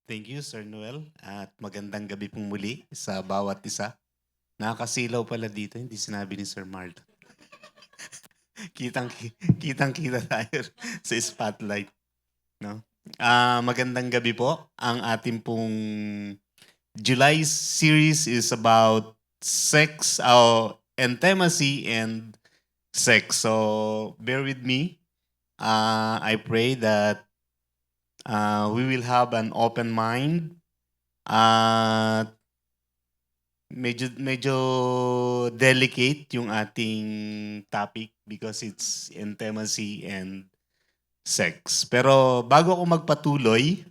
Thank you, Sir Noel. At magandang gabi pong muli sa bawat isa. Nakakasilaw pala dito, hindi sinabi ni Sir Marlon. kitang, kitang-kita tayo sa spotlight. No? Magandang gabi po. Ang ating pong July series is about sex, intimacy, and sex. So bear with me. I pray that we will have an open mind. At medyo delicate yung ating topic because it's intimacy and sex. Pero bago ako magpatuloy,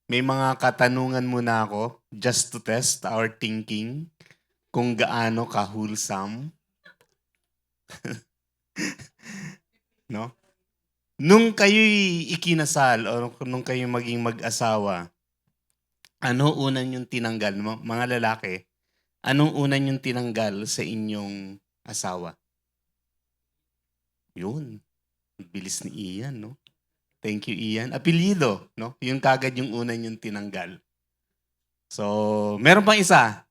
may mga katanungan muna ako just to test our thinking kung gaano ka-wholesome. No? Nung kayo'y ikinasal o nung kayo maging mag-asawa, ano unang yung tinanggal mo? Mga lalaki, anong unang yung tinanggal sa inyong asawa? Yun. Bilis ni Ian, no? Thank you, Ian. Apelyido, no? Yung kagad yung una yung tinanggal. So, meron pang isa.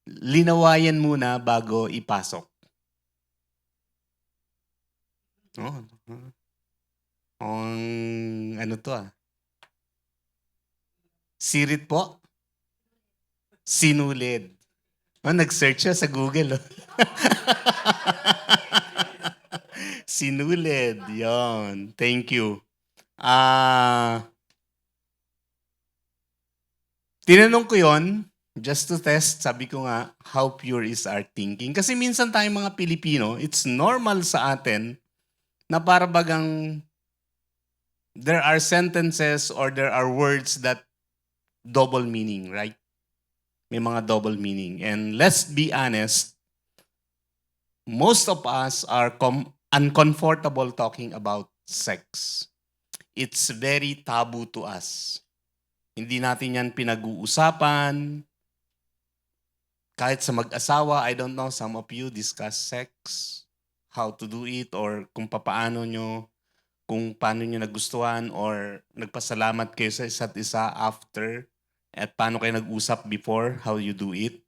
Linawayan muna bago ipasok. Oh, ano to ah? Sirit po? Sinulid. Oh, nag-search siya sa Google. Oh. Sinulid. Yon. Thank you. Tinanong ko yon just to test, sabi ko nga, how pure is our thinking. Kasi minsan tayong mga Pilipino, it's normal sa atin na para bagang there are sentences or there are words that double meaning, right? May mga double meaning. And let's be honest, most of us are uncomfortable talking about sex. It's very taboo to us. Hindi natin yan pinag-uusapan. Kahit sa mag-asawa, I don't know, some of you discuss sex, how to do it, or kung paano nyo, kung paano nyo nagustuhan, or nagpasalamat kayo sa isa't isa after, at paano kayo nag-usap before, how you do it.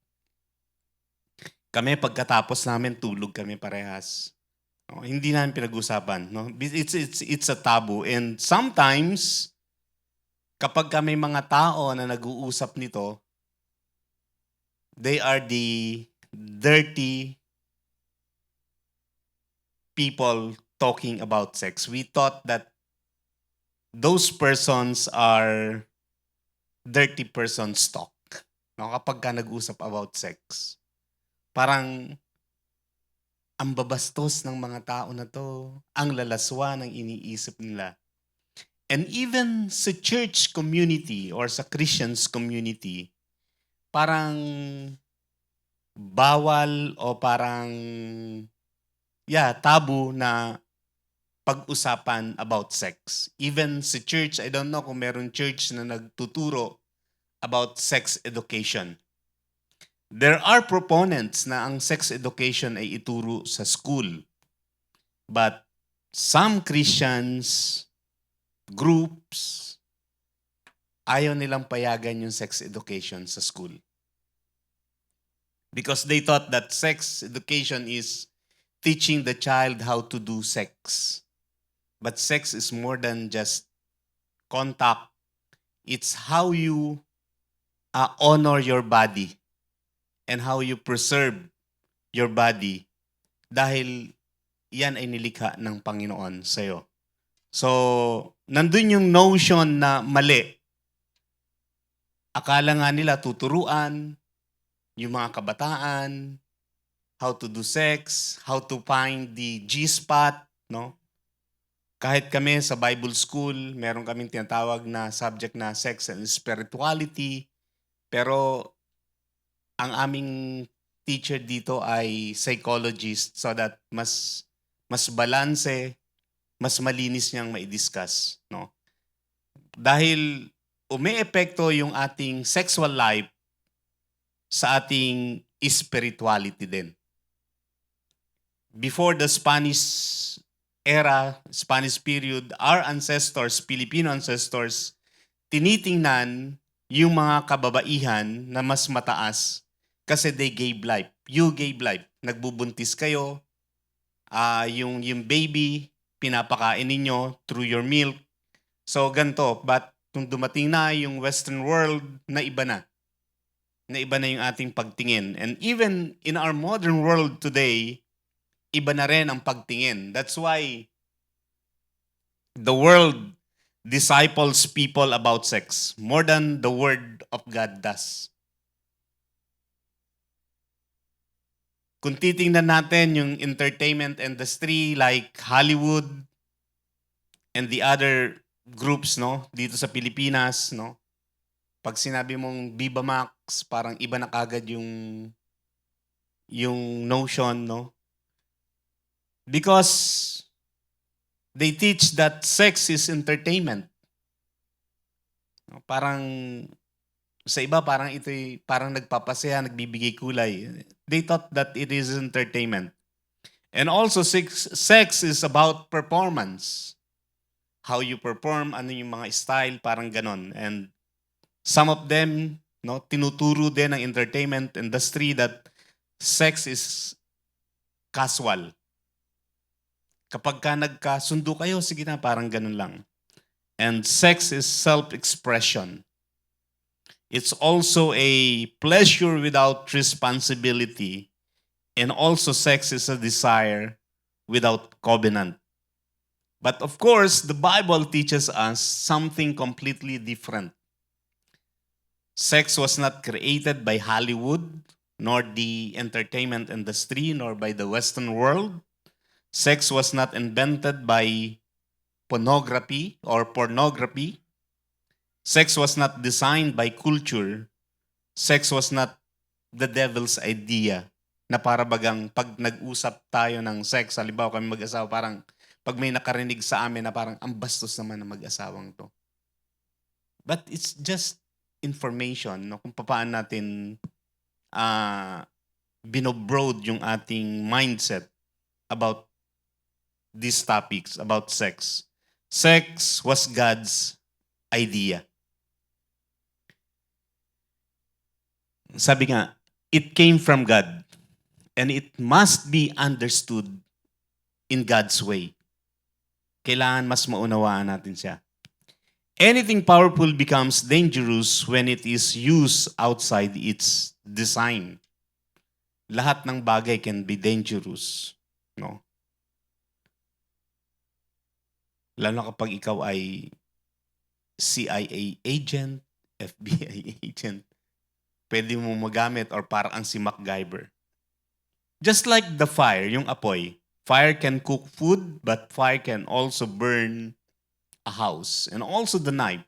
Kami, pagkatapos namin, tulog kami parehas. No, hindi namin pinag-usapan. No? It's a taboo. And sometimes, kapag kami mga tao na nag-uusap nito, they are the dirty people talking about sex. We thought that those persons are dirty persons talk. No, kapag ka nag-usap about sex. Parang ang babastos ng mga tao na to, ang lalaswa ng iniisip nila. And even sa church community or sa Christians community, parang bawal o parang tabu na pag-usapan about sex. Even sa church, I don't know kung meron church na nagtuturo about sex education. There are proponents na ang sex education ay ituro sa school. But some Christians, groups, ayaw nilang payagan yung sex education sa school. Because they thought that sex education is teaching the child how to do sex. But sex is more than just contact. It's how you honor your body and how you preserve your body dahil yan ay nilikha ng Panginoon sa'yo. So, nandun yung notion na mali. Akala nga nila tuturuan yung mga kabataan, how to do sex, how to find the G-spot, no? Kahit kami sa Bible school, meron kaming tinatawag na subject na sex and spirituality. Pero ang aming teacher dito ay psychologist so that mas balanse, mas malinis niyang mai-discuss, no? Dahil umeepekto yung ating sexual life sa ating spirituality din. Before the Spanish era, Spanish period, our ancestors, Filipino ancestors, tinitingnan yung mga kababaihan na mas mataas kasi they gave life. You gave life. Nagbubuntis kayo, yung baby, pinapakain ninyo through your milk. So ganito, but kung dumating na yung Western world, na iba na yung ating pagtingin. And even in our modern world today, iba na rin ang pagtingin. That's why the world disciples people about sex more than the word of God does. Kung titingnan natin yung entertainment industry like Hollywood and the other groups, no, dito sa Pilipinas, no, pag sinabi mong Viva Max, parang iba na kagad yung notion, no? Because they teach that sex is entertainment. No? Parang sa iba parang ito'y parang nagpapasaya, nagbibigay kulay. They thought that it is entertainment. And also sex is about performance. How you perform, ano yung mga style, parang ganon. And some of them, no, tinuturo din ng entertainment industry that sex is casual. Kapag ka nagkasundo kayo, sige na, parang ganun lang. And sex is self-expression. It's also a pleasure without responsibility. And also sex is a desire without covenant. But of course, the Bible teaches us something completely different. Sex was not created by Hollywood, nor the entertainment industry, nor by the Western world. Sex was not invented by pornography. Sex was not designed by culture. Sex was not the devil's idea na para bagang pag nag-usap tayo ng sex, halimbawa kami mag-asawa, parang pag may nakarinig sa amin na parang ang bastos naman ng mag-asawang to. But it's just information, no, kung paano natin binobroad yung ating mindset about these topics, about sex. Sex was God's idea. Sabi nga, it came from God and it must be understood in God's way. Kailangan mas maunawaan natin siya. Anything powerful becomes dangerous when it is used outside its design. Lahat ng bagay can be dangerous, no? Lalo kapag ikaw ay CIA agent, FBI agent, pwede mo magamit or parang ang si MacGyver. Just like the fire, yung apoy. Fire can cook food, but fire can also burn a house. And also the knife.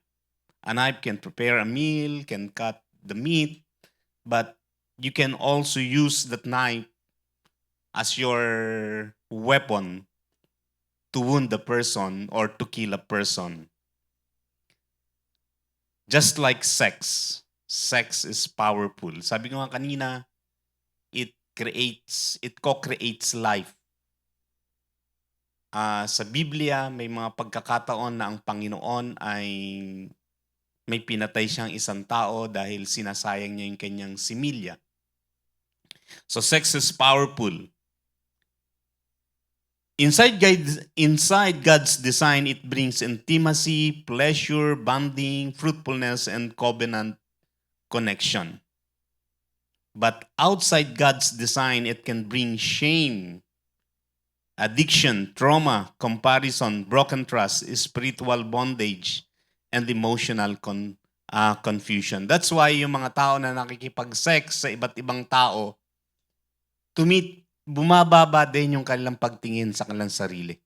A knife can prepare a meal, can cut the meat, but you can also use that knife as your weapon to wound the person or to kill a person. Just like sex. Sex is powerful. Sabi ko nga kanina, it co-creates life. Sa Biblia, may mga pagkakataon na ang Panginoon ay may pinatay siyang isang tao dahil sinasayang niya yung kanyang similya. So sex is powerful. Inside God's design, it brings intimacy, pleasure, bonding, fruitfulness, and covenant connection. But outside God's design, it can bring shame, addiction, trauma, comparison, broken trust, spiritual bondage, and emotional confusion. That's why yung mga tao na nakikipag-sex sa iba't ibang tao, bumababa din yung kanilang pagtingin sa kanilang sarili.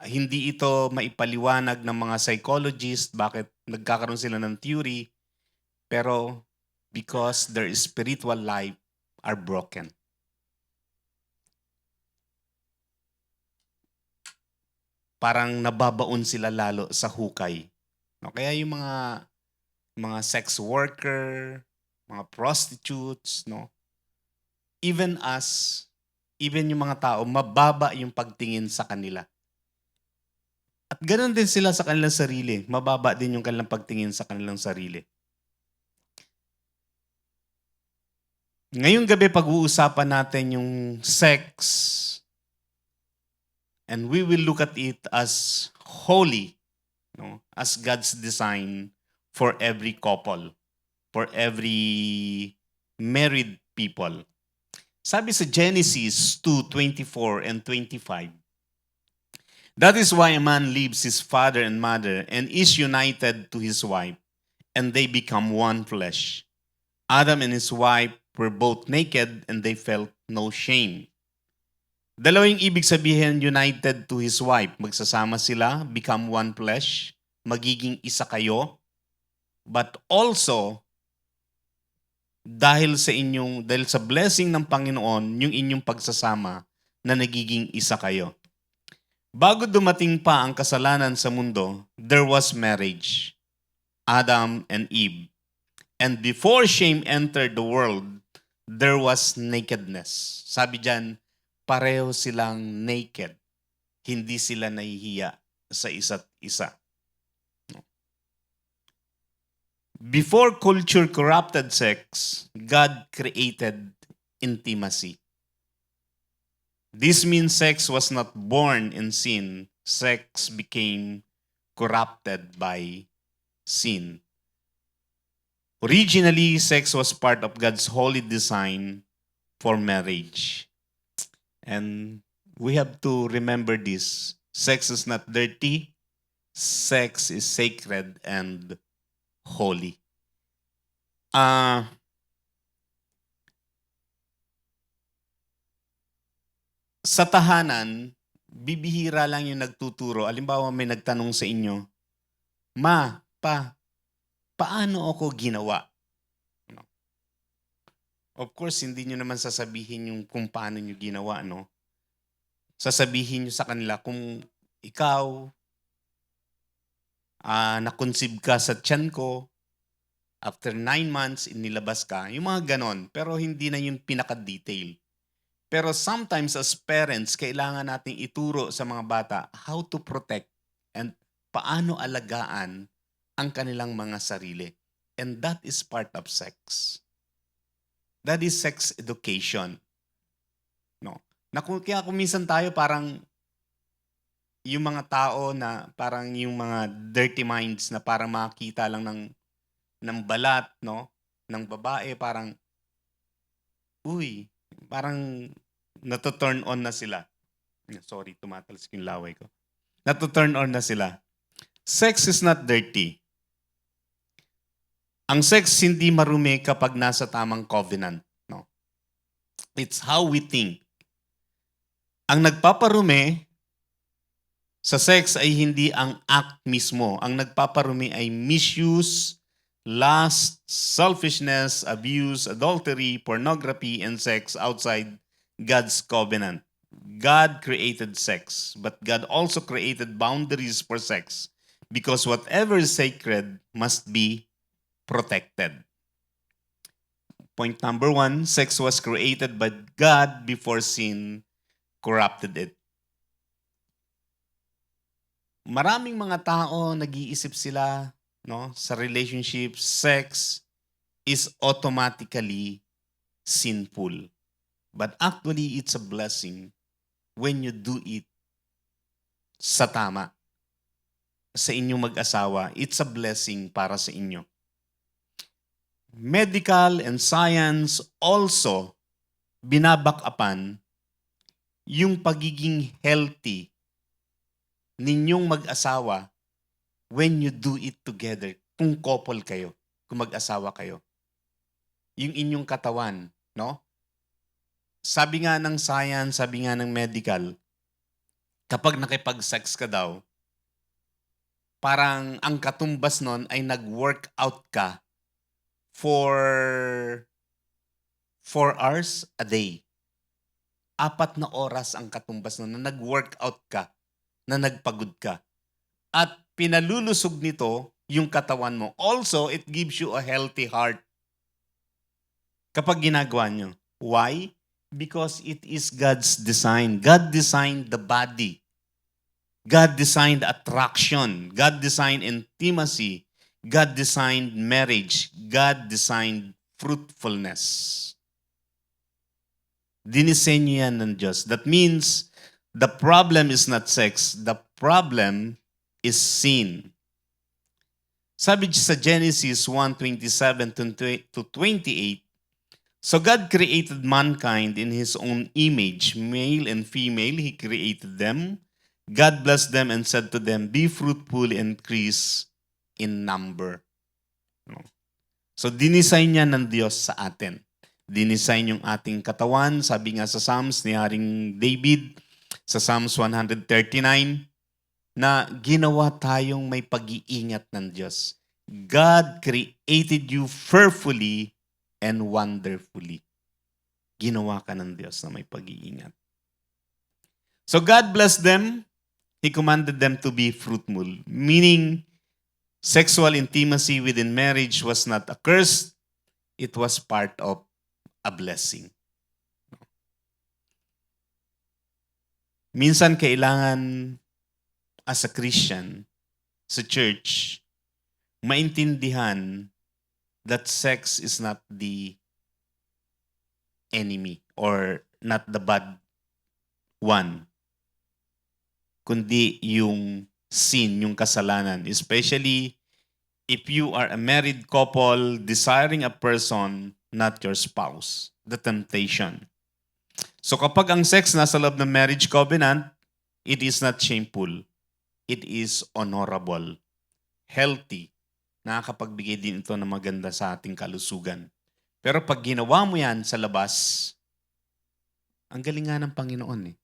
Hindi ito maipaliwanag ng mga psychologists bakit nagkakaroon sila ng theory, pero because their spiritual life are broken. Parang nababaon sila lalo sa hukay. No? Kaya yung mga sex worker, mga prostitutes, no? Even us, even yung mga tao, mababa yung pagtingin sa kanila. At ganoon din sila sa kanilang sarili. Mababa din yung kanilang pagtingin sa kanilang sarili. Ngayong gabi, pag-uusapan natin yung sex, and we will look at it as holy, no? As God's design for every couple, for every married people. Sabi sa Genesis 2:24 and 25, that is why a man leaves his father and mother and is united to his wife, and they become one flesh. Adam and his wife were both naked and they felt no shame. Dalawang ibig sabihin, united to his wife. Magsasama sila, become one flesh, magiging isa kayo. But also, dahil sa blessing ng Panginoon, yung inyong pagsasama na nagiging isa kayo. Bago dumating pa ang kasalanan sa mundo, there was marriage, Adam and Eve. And before shame entered the world, there was nakedness. Sabi diyan, pareho silang naked. Hindi sila nahihiya sa isa't isa. Before culture corrupted sex, God created intimacy. This means sex was not born in sin. Sex became corrupted by sin. Originally, sex was part of God's holy design for marriage. And we have to remember this. Sex is not dirty. Sex is sacred and holy. Sa tahanan, bibihira lang yung nagtuturo. Halimbawa, may nagtanong sa inyo, Ma, paano ako ginawa? No. Of course, hindi nyo naman sasabihin yung kung paano nyo ginawa, no? Sasabihin nyo sa kanila kung ikaw, na-conceive ka sa tiyan ko, after 9 months, inilabas ka, yung mga ganon. Pero hindi na yung pinaka-detail. Pero sometimes as parents, kailangan nating ituro sa mga bata how to protect and paano alagaan ang kanilang mga sarili. And that is part of sex. That is sex education. No. Kaya kung minsan tayo parang yung mga tao na parang yung mga dirty minds na parang makakita lang ng balat, no, ng babae, parang parang nato-turn on na sila. Sorry, tumatalsik yung laway ko. Nato-turn on na sila. Sex is not dirty. Ang sex hindi marumi kapag nasa tamang covenant. No? It's how we think. Ang nagpaparumi sa sex ay hindi ang act mismo. Ang nagpaparumi ay misuse, lust, selfishness, abuse, adultery, pornography, and sex outside God's covenant. God created sex, but God also created boundaries for sex because whatever is sacred must be protected. Point number 1, sex was created by God before sin corrupted it. Maraming mga tao nag-iisip sila, no, sa relationship, sex is automatically sinful. But actually, it's a blessing when you do it sa tama. Sa inyong mag-asawa, it's a blessing para sa inyo. Medical and science also binaback-upan yung pagiging healthy ninyong mag-asawa when you do it together. Kung couple kayo, kung mag-asawa kayo. Yung inyong katawan, no? Sabi nga ng science, sabi nga ng medical, kapag nakipag-sex ka daw, parang ang katumbas nun ay nag-workout ka for 4 hours a day. 4 na oras ang katumbas nun na nag-workout ka, na nagpagod ka. At pinalulusog nito yung katawan mo. Also, it gives you a healthy heart kapag ginagawa nyo. Why? Because it is God's design. God designed the body. God designed attraction. God designed intimacy. God designed marriage. God designed fruitfulness. Dinisenyo yan ng Diyos. That means the problem is not sex. The problem is sin. Sabi sa Genesis 1:27 to 28, so God created mankind in His own image. Male and female, He created them. God blessed them and said to them, be fruitful and increase in number. So, dinisign niya ng Diyos sa atin. Dinisign yung ating katawan. Sabi nga sa Psalms ni Haring David, sa Psalms 139, na ginawa tayong may pag-iingat ng Diyos. God created you fearfully and wonderfully. Ginawa ka ng Diyos na may pag-iingat. So God blessed them. He commanded them to be fruitful. Meaning, sexual intimacy within marriage was not a curse. It was part of a blessing. Minsan kailangan as a Christian sa church, maintindihan that sex is not the enemy or not the bad one, kundi yung sin, yung kasalanan. Especially if you are a married couple desiring a person, not your spouse, the temptation. So kapag ang sex nasa loob ng marriage covenant, it is not shameful. It is honorable, healthy. Nakakapagbigay din ito ng maganda sa ating kalusugan. Pero pag ginawa mo yan sa labas, ang galing nga ng Panginoon eh.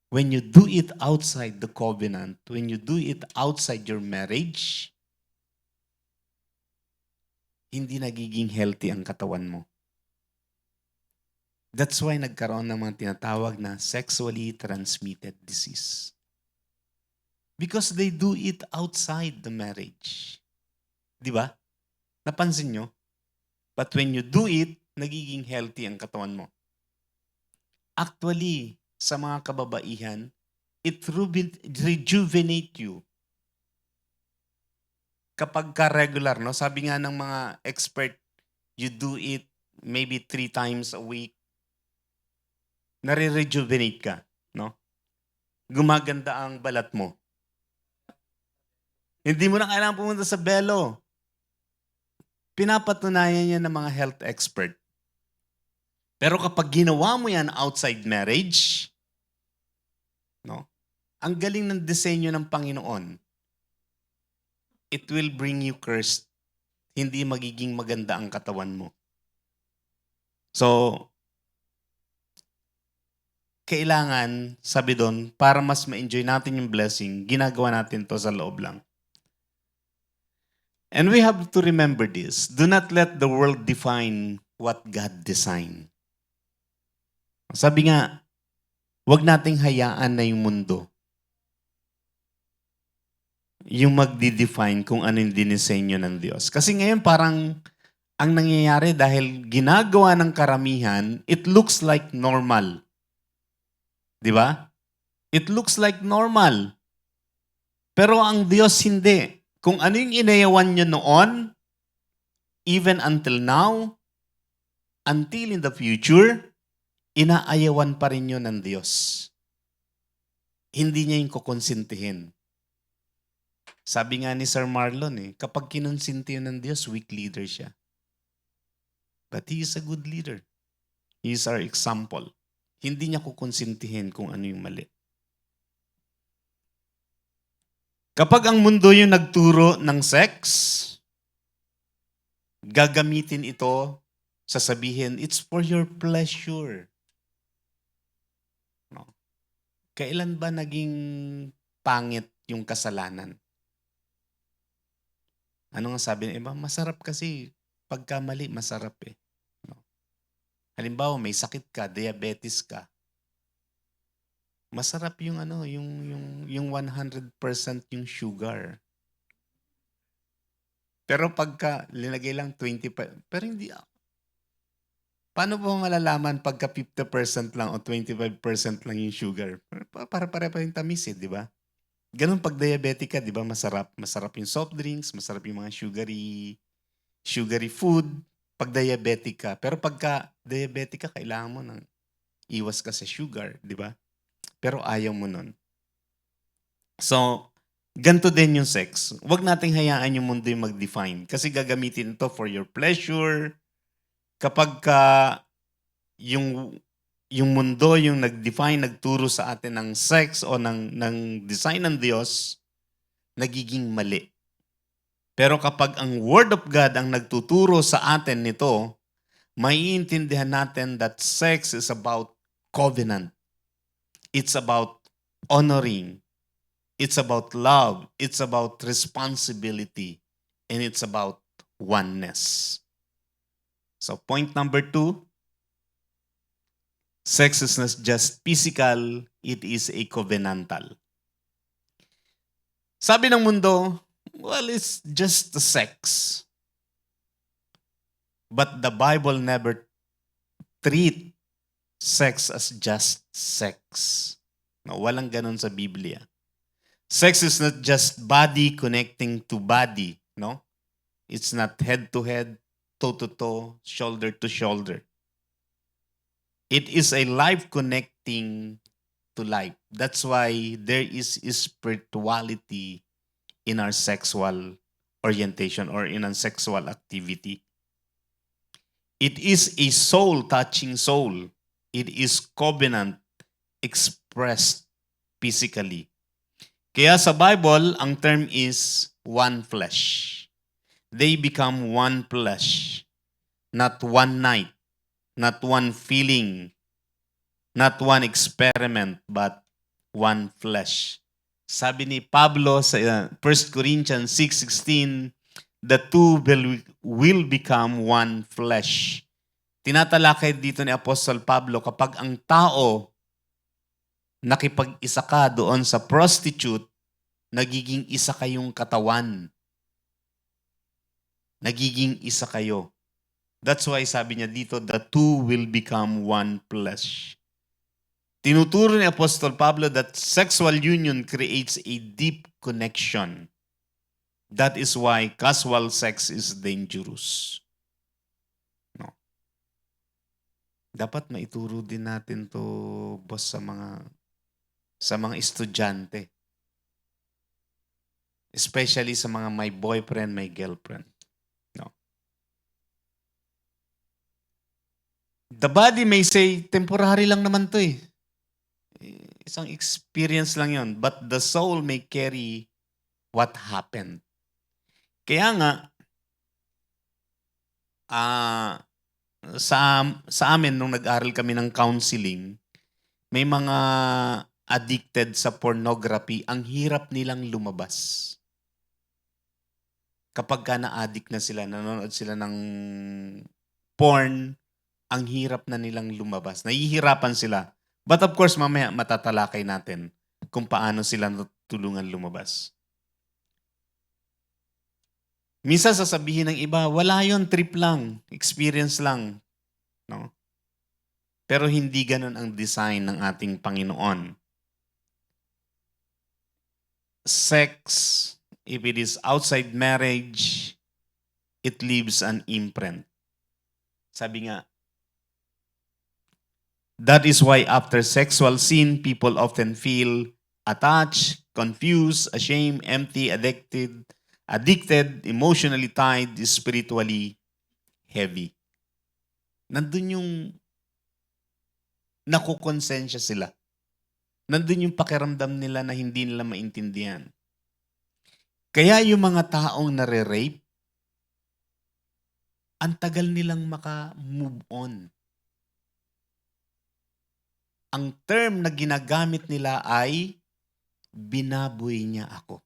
When you do it outside the covenant, when you do it outside your marriage, hindi nagiging healthy ang katawan mo. That's why nagkaroon ng mga tinatawag na sexually transmitted disease. Because they do it outside the marriage. Di ba? Napansin nyo? But when you do it, nagiging healthy ang katawan mo. Actually, sa mga kababaihan, it rejuvenate you. Kapag ka regular, no? Sabi nga ng mga expert, you do it maybe 3 times a week, nare-rejuvenate ka, no? Gumaganda ang balat mo. Hindi mo na kailangan pumunta sa belo. Pinapatunayan yan ng mga health expert. Pero kapag ginawa mo yan outside marriage, no? Ang galing ng disenyo ng Panginoon. It will bring you cursed. Hindi magiging maganda ang katawan mo. So, kailangan, sabi doon, para mas ma-enjoy natin yung blessing, ginagawa natin to sa loob lang. And we have to remember this. Do not let the world define what God designed. Sabi nga, huwag nating hayaan na yung mundo yung magdi-define kung ano yung dinisenyo ng Diyos. Kasi ngayon parang ang nangyayari dahil ginagawa ng karamihan, it looks like normal. Di ba? It looks like normal. Pero ang Diyos hindi. Kung ano yung inayawan niyo noon, even until now, until in the future, inaayawan pa rin yun ng Diyos. Hindi niya yung kukonsintihin. Sabi nga ni Sir Marlon, kapag kinonsinti yun ng Diyos, weak leader siya. But He is a good leader. He is our example. Hindi niya kukonsintihin kung ano yung mali. Kapag ang mundo yung nagturo ng sex, gagamitin ito, sasabihin, it's for your pleasure. No? Kailan ba naging pangit yung kasalanan? Ano nga sabi ng iba? Masarap kasi. Pagka mali, masarap eh. No? Halimbawa, may sakit ka, diabetes ka. Masarap yung yung 100% yung sugar. Pero pagka linagay lang 20%, pero hindi, Paano po malalaman pagka 50% lang o 25% lang yung sugar? Para-pare pa yung tamis eh, di ba? Ganun pag diabetic ka, di ba? Masarap. Masarap yung soft drinks, masarap yung mga sugary food pag diabetic ka. Pero pagka diabetic ka, kailangan mo ng iwas ka sa sugar, di ba? Pero ayaw mo nun. So, ganito din yung sex. Huwag nating hayaan yung mundo yung mag-define. Kasi gagamitin ito for your pleasure. Kapag ka yung mundo yung nag-define, nagturo sa atin ng sex o ng design ng Diyos, nagiging mali. Pero kapag ang Word of God ang nagtuturo sa atin nito, maiintindihan natin that sex is about covenant. It's about honoring. It's about love. It's about responsibility. And it's about oneness. So point number 2, sex is not just physical, it is a covenantal. Sabi ng mundo, well, it's just the sex. But the Bible never treat sex as just sex. No, walang ganun sa Biblia. Sex is not just body connecting to body, no? It's not head to head, toe to toe, shoulder to shoulder. It is a life connecting to life. That's why there is spirituality in our sexual orientation or in our sexual activity. It is a soul touching soul. It is covenant expressed physically. Kaya sa Bible, ang term is one flesh. They become one flesh. Not one night. Not one feeling. Not one experiment, but one flesh. Sabi ni Pablo sa 1 Corinthians 6:16, the two will become one flesh. Tinatalakay dito ni Apostol Pablo kapag ang tao nakipag-isa ka doon sa prostitute, nagiging isa kayong katawan. Nagiging isa kayo. That's why sabi niya dito, the two will become one flesh. Tinuturo ni Apostol Pablo that sexual union creates a deep connection. That is why casual sex is dangerous. No. Dapat maituro din natin to, boss, sa mga estudyante. Especially sa mga may boyfriend, may girlfriend. No. The body may say, temporary lang naman to eh. Isang experience lang yon, but the soul may carry what happened. Kaya nga, sa amin, nung nag-aral kami ng counseling, may mga addicted sa pornography, ang hirap nilang lumabas. Kapag ka na-addict na sila, nanonood sila ng porn, ang hirap na nilang lumabas. Nahihirapan sila. But of course, mamaya matatalakay natin kung paano sila tulungan lumabas. Minsan sasabihin ng iba, wala yon, trip lang, experience lang. No? Pero hindi ganun ang design ng ating Panginoon. Sex, if it is outside marriage, it leaves an imprint. Sabi nga, that is why after sexual sin, people often feel attached, confused, ashamed, empty, addicted, emotionally tied, spiritually heavy. Nandun yung nakukonsensya sila. Nandun yung pakiramdam nila na hindi nila maintindihan. Kaya yung mga taong nare-rape, ang tagal nilang maka-move on. Ang term na ginagamit nila ay, binaboy niya ako.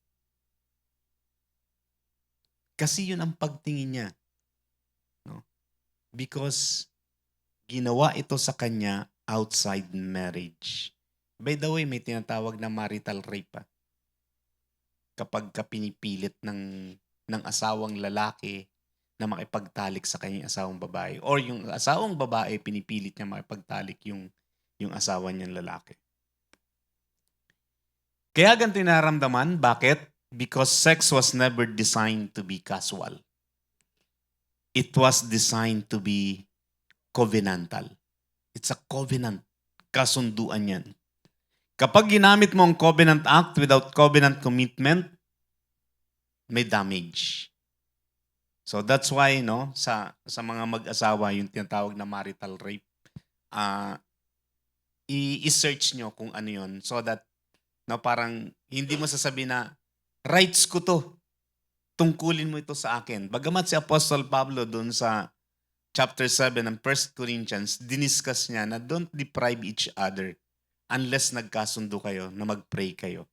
Kasi yun ang pagtingin niya. No? Because ginawa ito sa kanya outside marriage. By the way, may tinatawag na marital rape. Kapag ka pinipilit ng asawang lalaki na makipagtalik sa kanyang asawang babae or yung asawang babae pinipilit niya makipagtalik yung asawa niyang lalaki. Kaya ganito nararamdaman. Bakit? Because sex was never designed to be casual. It was designed to be covenantal. It's a covenant. Kasunduan yan. Kapag ginamit mo ang covenant act without covenant commitment, may damage. So that's why sa mga mag-asawa yung tinatawag na marital rape, i-search nyo kung ano yun so that parang hindi mo sasabihin na rights ko to. Tungkulin mo ito sa akin. Bagamat si Apostle Pablo doon sa chapter 7 ng 1 Corinthians, diniscuss niya na don't deprive each other unless nagkasundo kayo na mag-pray kayo.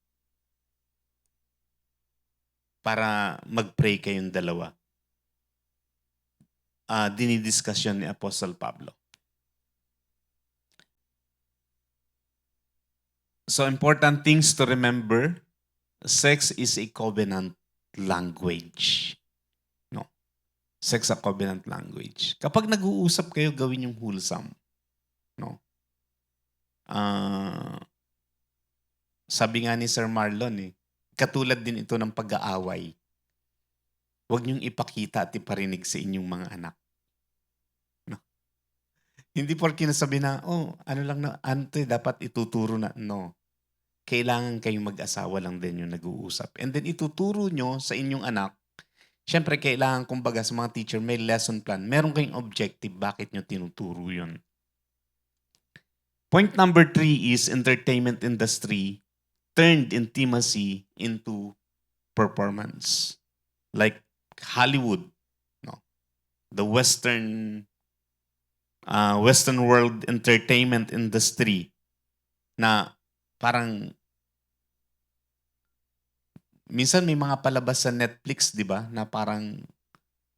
Para mag-pray kayong dalawa. Dinidiscuss yun ni Apostle Pablo. So important things to remember, sex is a covenant language. No. Sex a covenant language. Kapag nag-uusap kayo, gawin yung wholesome. No. Sabi nga ni Sir Marlon, katulad din ito ng pag-aaway. Huwag niyong ipakita at iparinig sa inyong mga anak. No. Hindi porke nasabi na, dapat ituturo na. No. Kailangan kayong mag-asawa lang din yung nag-uusap. And then ituturo nyo sa inyong anak. Siyempre, kailangan, kumbaga, sa mga teacher, may lesson plan. Meron kayong objective, bakit nyo tinuturo yun. Point number 3 is entertainment industry turned intimacy into performance. Like Hollywood, the Western world entertainment industry na parang minsan may mga palabas sa Netflix, di ba, na parang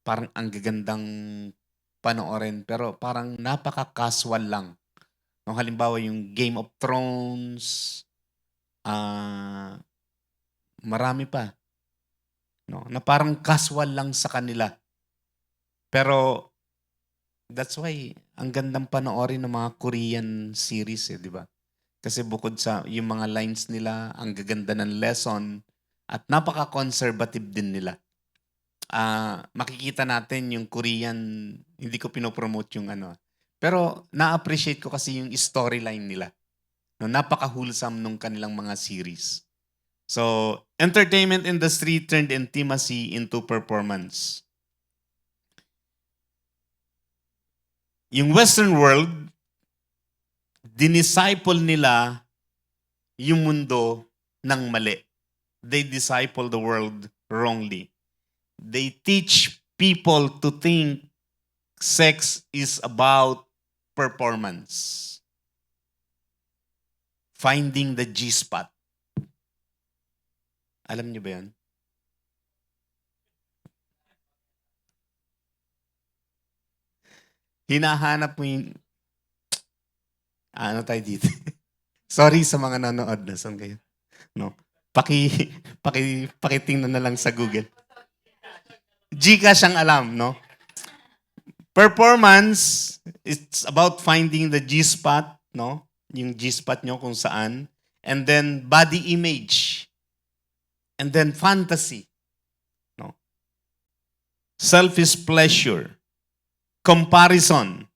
ang gagandang panoorin pero parang napaka-casual lang. Halimbawa yung Game of Thrones, marami pa. Na parang casual lang sa kanila. Pero that's why ang gandang panoorin ng mga Korean series, di ba? Kasi bukod sa yung mga lines nila, ang gaganda ng lesson, at napaka-conservative din nila. Makikita natin yung Korean, hindi ko pinopromote yung pero na-appreciate ko kasi yung storyline nila. Napaka-wholesome nung kanilang mga series. So, entertainment industry turned intimacy into performance. Yung Western world, dinisciple nila yung mundo ng mali. They disciple the world wrongly. They teach people to think sex is about performance. Finding the G-spot. Alam niyo ba yan? Hinahanap mo yung... Ano tayo dito? Sorry sa mga nanood. Nasaan kayo? No. Pakitingnan na lang sa Google. Gcash ang alam, no? Performance, it's about finding the G-spot, no? Yung G-spot nyo kung saan. And then body image. And then fantasy. No? Selfish pleasure. Comparison.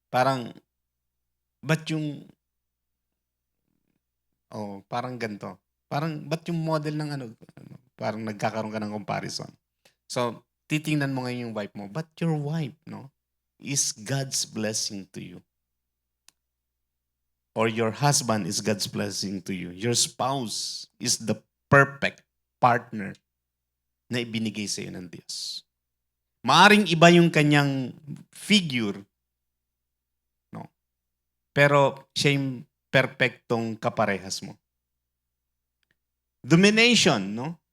Parang, ba't yung, parang ganito. Parang, ba't yung model ng parang nagkakaroon ka ng comparison. So, titingnan mo ngayon yung wife mo, but your wife, is God's blessing to you. Or your husband is God's blessing to you. Your spouse is the perfect partner na ibinigay sa iyo ng Diyos. Maaring iba yung kanyang figure, pero siya yung perfectong kaparehas mo. Domination,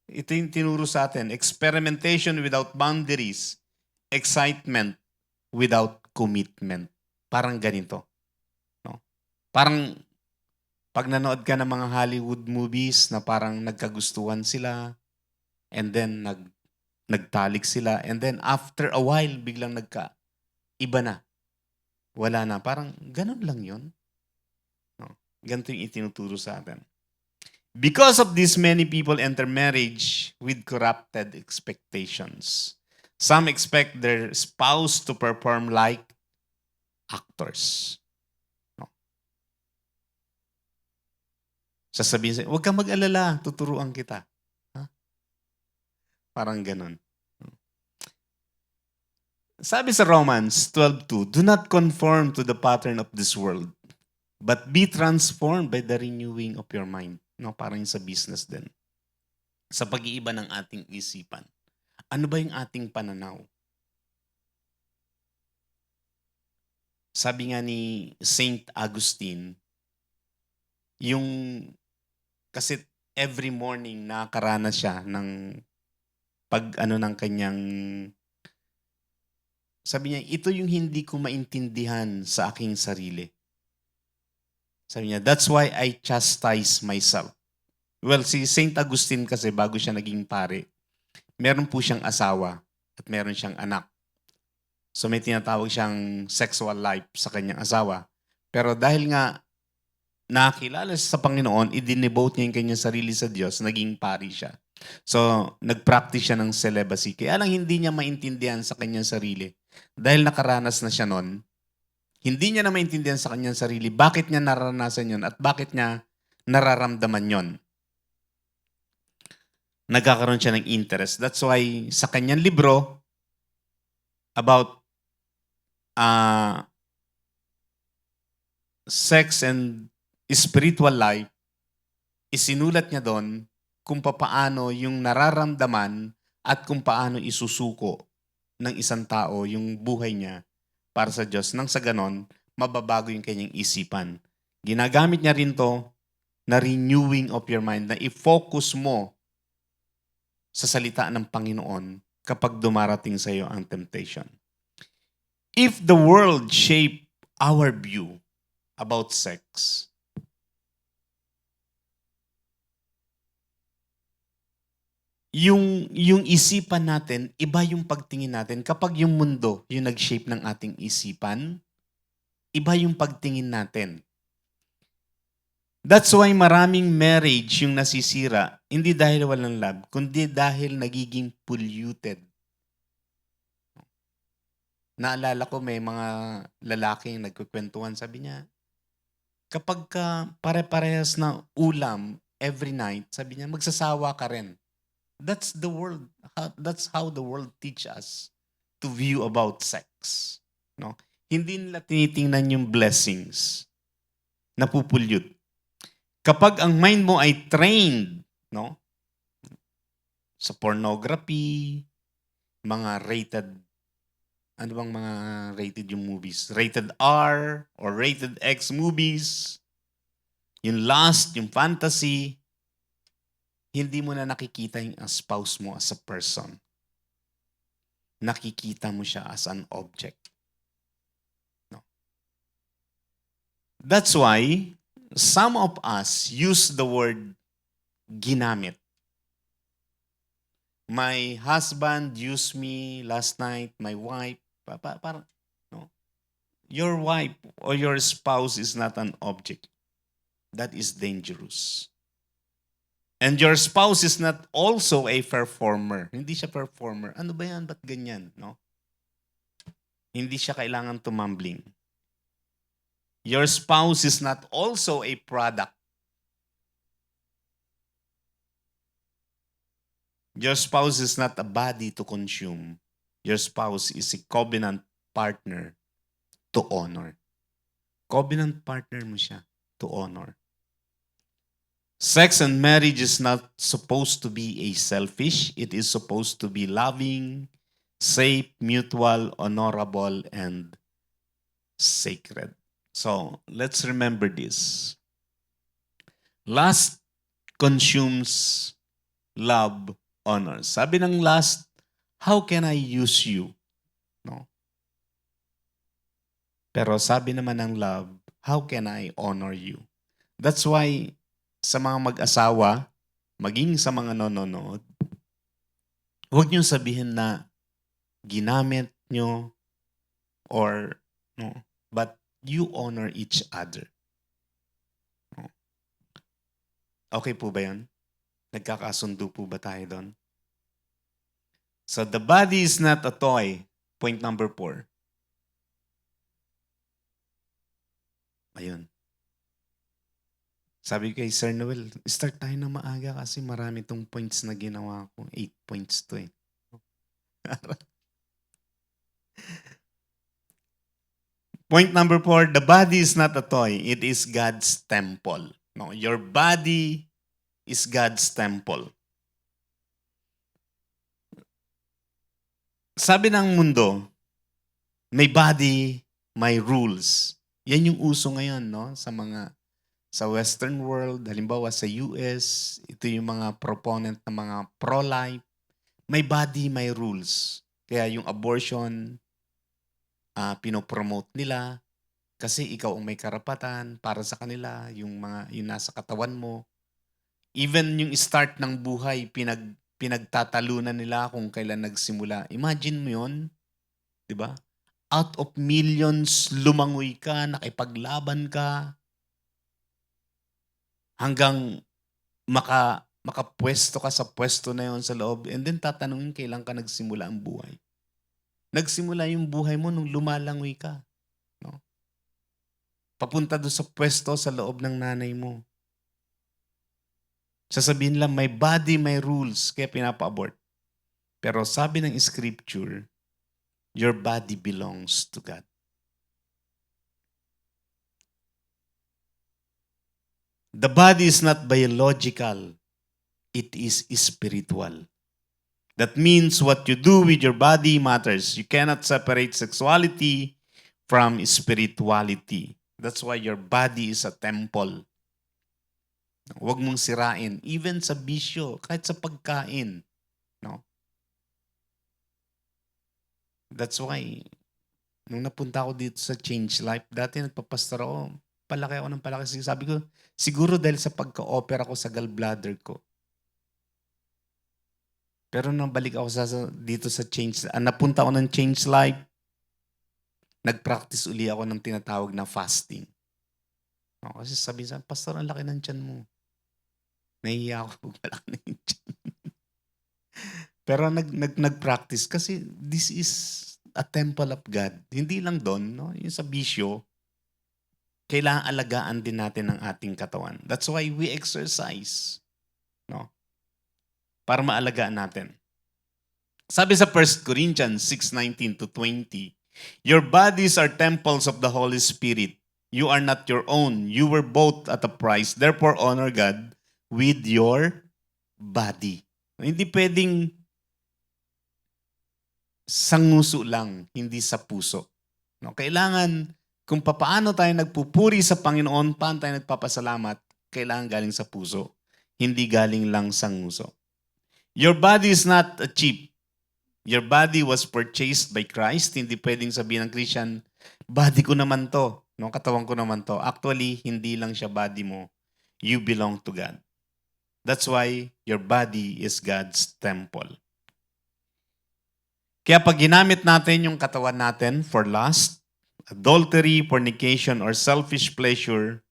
ito yung tinuro sa atin. Experimentation without boundaries. Excitement without commitment. Parang ganito. Parang pag nanood ka ng mga Hollywood movies na parang nagkagustuhan sila and then nagtalik sila, and then after a while, biglang iba na. Wala na. Parang ganun lang yun. No? Ganito yung itinuturo sa atin. Because of this, many people enter marriage with corrupted expectations. Some expect their spouse to perform like actors. No? Sasabihin sa'yo, huwag kang mag-alala, tuturuan kita. Ha? Parang ganun. Sabi sa Romans 12:2, do not conform to the pattern of this world, but be transformed by the renewing of your mind. No, parang sa business din. Sa pag-iiba ng ating isipan. Ano ba yung ating pananaw? Sabi nga ni Saint Augustine, kasi every morning nakakaranas siya ng ng kanyang, sabi niya, ito yung hindi ko maintindihan sa aking sarili. Sabi niya, that's why I chastise myself. Well, si Saint Augustine kasi bago siya naging pare, meron po siyang asawa at meron siyang anak. So may tinatawag siyang sexual life sa kanyang asawa. Pero dahil nga nakilala siya sa Panginoon, i-devote niya yung kanyang sarili sa Diyos, naging pari siya. So, nag-practice siya ng celibacy. Kaya lang hindi niya maintindihan sa kanyang sarili. Dahil nakaranas na siya nun, hindi niya na maintindihan sa kanyang sarili bakit niya naranasan yon at bakit niya nararamdaman yon. Nagkakaroon siya ng interest. That's why sa kanyang libro about sex and spiritual life, isinulat niya doon kung paano yung nararamdaman at kung paano isusuko ng isang tao yung buhay niya para sa Diyos. Nang sa ganon, mababago yung kanyang isipan. Ginagamit niya rin to na renewing of your mind, na i-focus mo sa salita ng Panginoon kapag dumarating sa iyo ang temptation. If the world shape our view about sex, yung isipan natin, iba yung pagtingin natin. Kapag yung mundo yung nag-shape ng ating isipan, iba yung pagtingin natin. That's why maraming marriage yung nasisira, hindi dahil walang love, kundi dahil nagiging polluted. Naalala ko may mga lalaking nagkukwentuhan, sabi niya, kapag pare-parehas na ulam every night, sabi niya, magsasawa ka rin. That's the world. That's how the world teach us to view about sex. No? Hindi nila tinitingnan yung blessings. Napupulyot. Kapag ang mind mo ay trained, no? Sa pornography, mga rated, ano bang mga rated yung movies? Rated R or rated X movies, yung lust, yung fantasy, hindi mo na nakikita yung spouse mo as a person. Nakikita mo siya as an object. No? That's why some of us use the word ginamit. My husband used me last night, my wife, parang, no? Your wife or your spouse is not an object. That is dangerous. And your spouse is not also a performer. Hindi siya performer. Ano ba yan? Ba't ganyan? No? Hindi siya kailangan tumambling. Your spouse is not also a product. Your spouse is not a body to consume. Your spouse is a covenant partner to honor. Covenant partner mo siya to honor. Sex and marriage is not supposed to be a selfish. It is supposed to be loving, safe, mutual, honorable, and sacred. So, let's remember this. Lust consumes, love honors. Sabi ng lust, how can I use you? No? Pero sabi naman ng love, how can I honor you? That's why sa mga mag-asawa, maging sa mga nanonood, Huwag niyong sabihin na ginamit nyo or no, but you honor each other. No. Okay po ba yan? Nagkakasundo po ba tayo doon? So the body is not a toy. Point number 4. Ayun. Sabi kay Sir Noel, start tayo na maaga kasi marami tong points na ginawa ko. 8 points to eh. Point number 4, the body is not a toy. It is God's temple. No, your body is God's temple. Sabi ng mundo, may body, may rules. Yan yung uso ngayon, no? Sa Western world, halimbawa sa US, ito yung mga proponent ng mga pro-life. May body, may rules. Kaya yung abortion, pinopromote nila kasi ikaw ang may karapatan para sa kanila, yung nasa katawan mo. Even yung start ng buhay, pinagtatalunan nila kung kailan nagsimula. Imagine mo yun, di ba? Out of millions, lumangoy ka, nakipaglaban ka, hanggang makapwesto ka sa pwesto na yon sa loob, and then tatanungin kailan ka nagsimula ang buhay. Nagsimula yung buhay mo nung lumalangoy ka. No? Papunta doon sa pwesto sa loob ng nanay mo. Sasabihin lang, may body, may rules, kaya pinapa-abort. Pero sabi ng scripture, your body belongs to God. The body is not biological. It is spiritual. That means what you do with your body matters. You cannot separate sexuality from spirituality. That's why your body is a temple. Huwag mong sirain. Even sa bisyo, kahit sa pagkain. No? That's why, nung napunta ako dito sa Change Life, dati nagpapastor ako, palaki ako ng palaki. Sabi ko, siguro dahil sa pagka-opera ko sa gallbladder ko. Pero nang balik ako dito sa Change, napunta ako ng Change Life, nag-practice uli ako ng tinatawag na fasting. No, kasi sabi sa pastor, ang laki ng tiyan mo. Nahihiya ako pag malaki na yung tiyan. Pero nag-practice kasi this is a temple of God. Hindi lang doon, no? Yung sa bisyo, kailangan alagaan din natin ang ating katawan. That's why we exercise. No? Para maalagaan natin. Sabi sa 1 Corinthians 6:19-20, your bodies are temples of the Holy Spirit. You are not your own. You were bought at a price. Therefore, honor God with your body. Hindi pwedeng sa nguso lang, hindi sa puso. No? Kailangan, kung paano tayo nagpupuri sa Panginoon, paano tayo nagpapasalamat, kailangan galing sa puso. Hindi galing lang sa nguso. Your body is not a cheap. Your body was purchased by Christ. Hindi pwedeng sabihin ng Christian, body ko naman to. No, katawan ko naman to. Actually, hindi lang siya body mo. You belong to God. That's why your body is God's temple. Kaya pag ginamit natin yung katawan natin for lust, adultery, fornication, or selfish pleasure,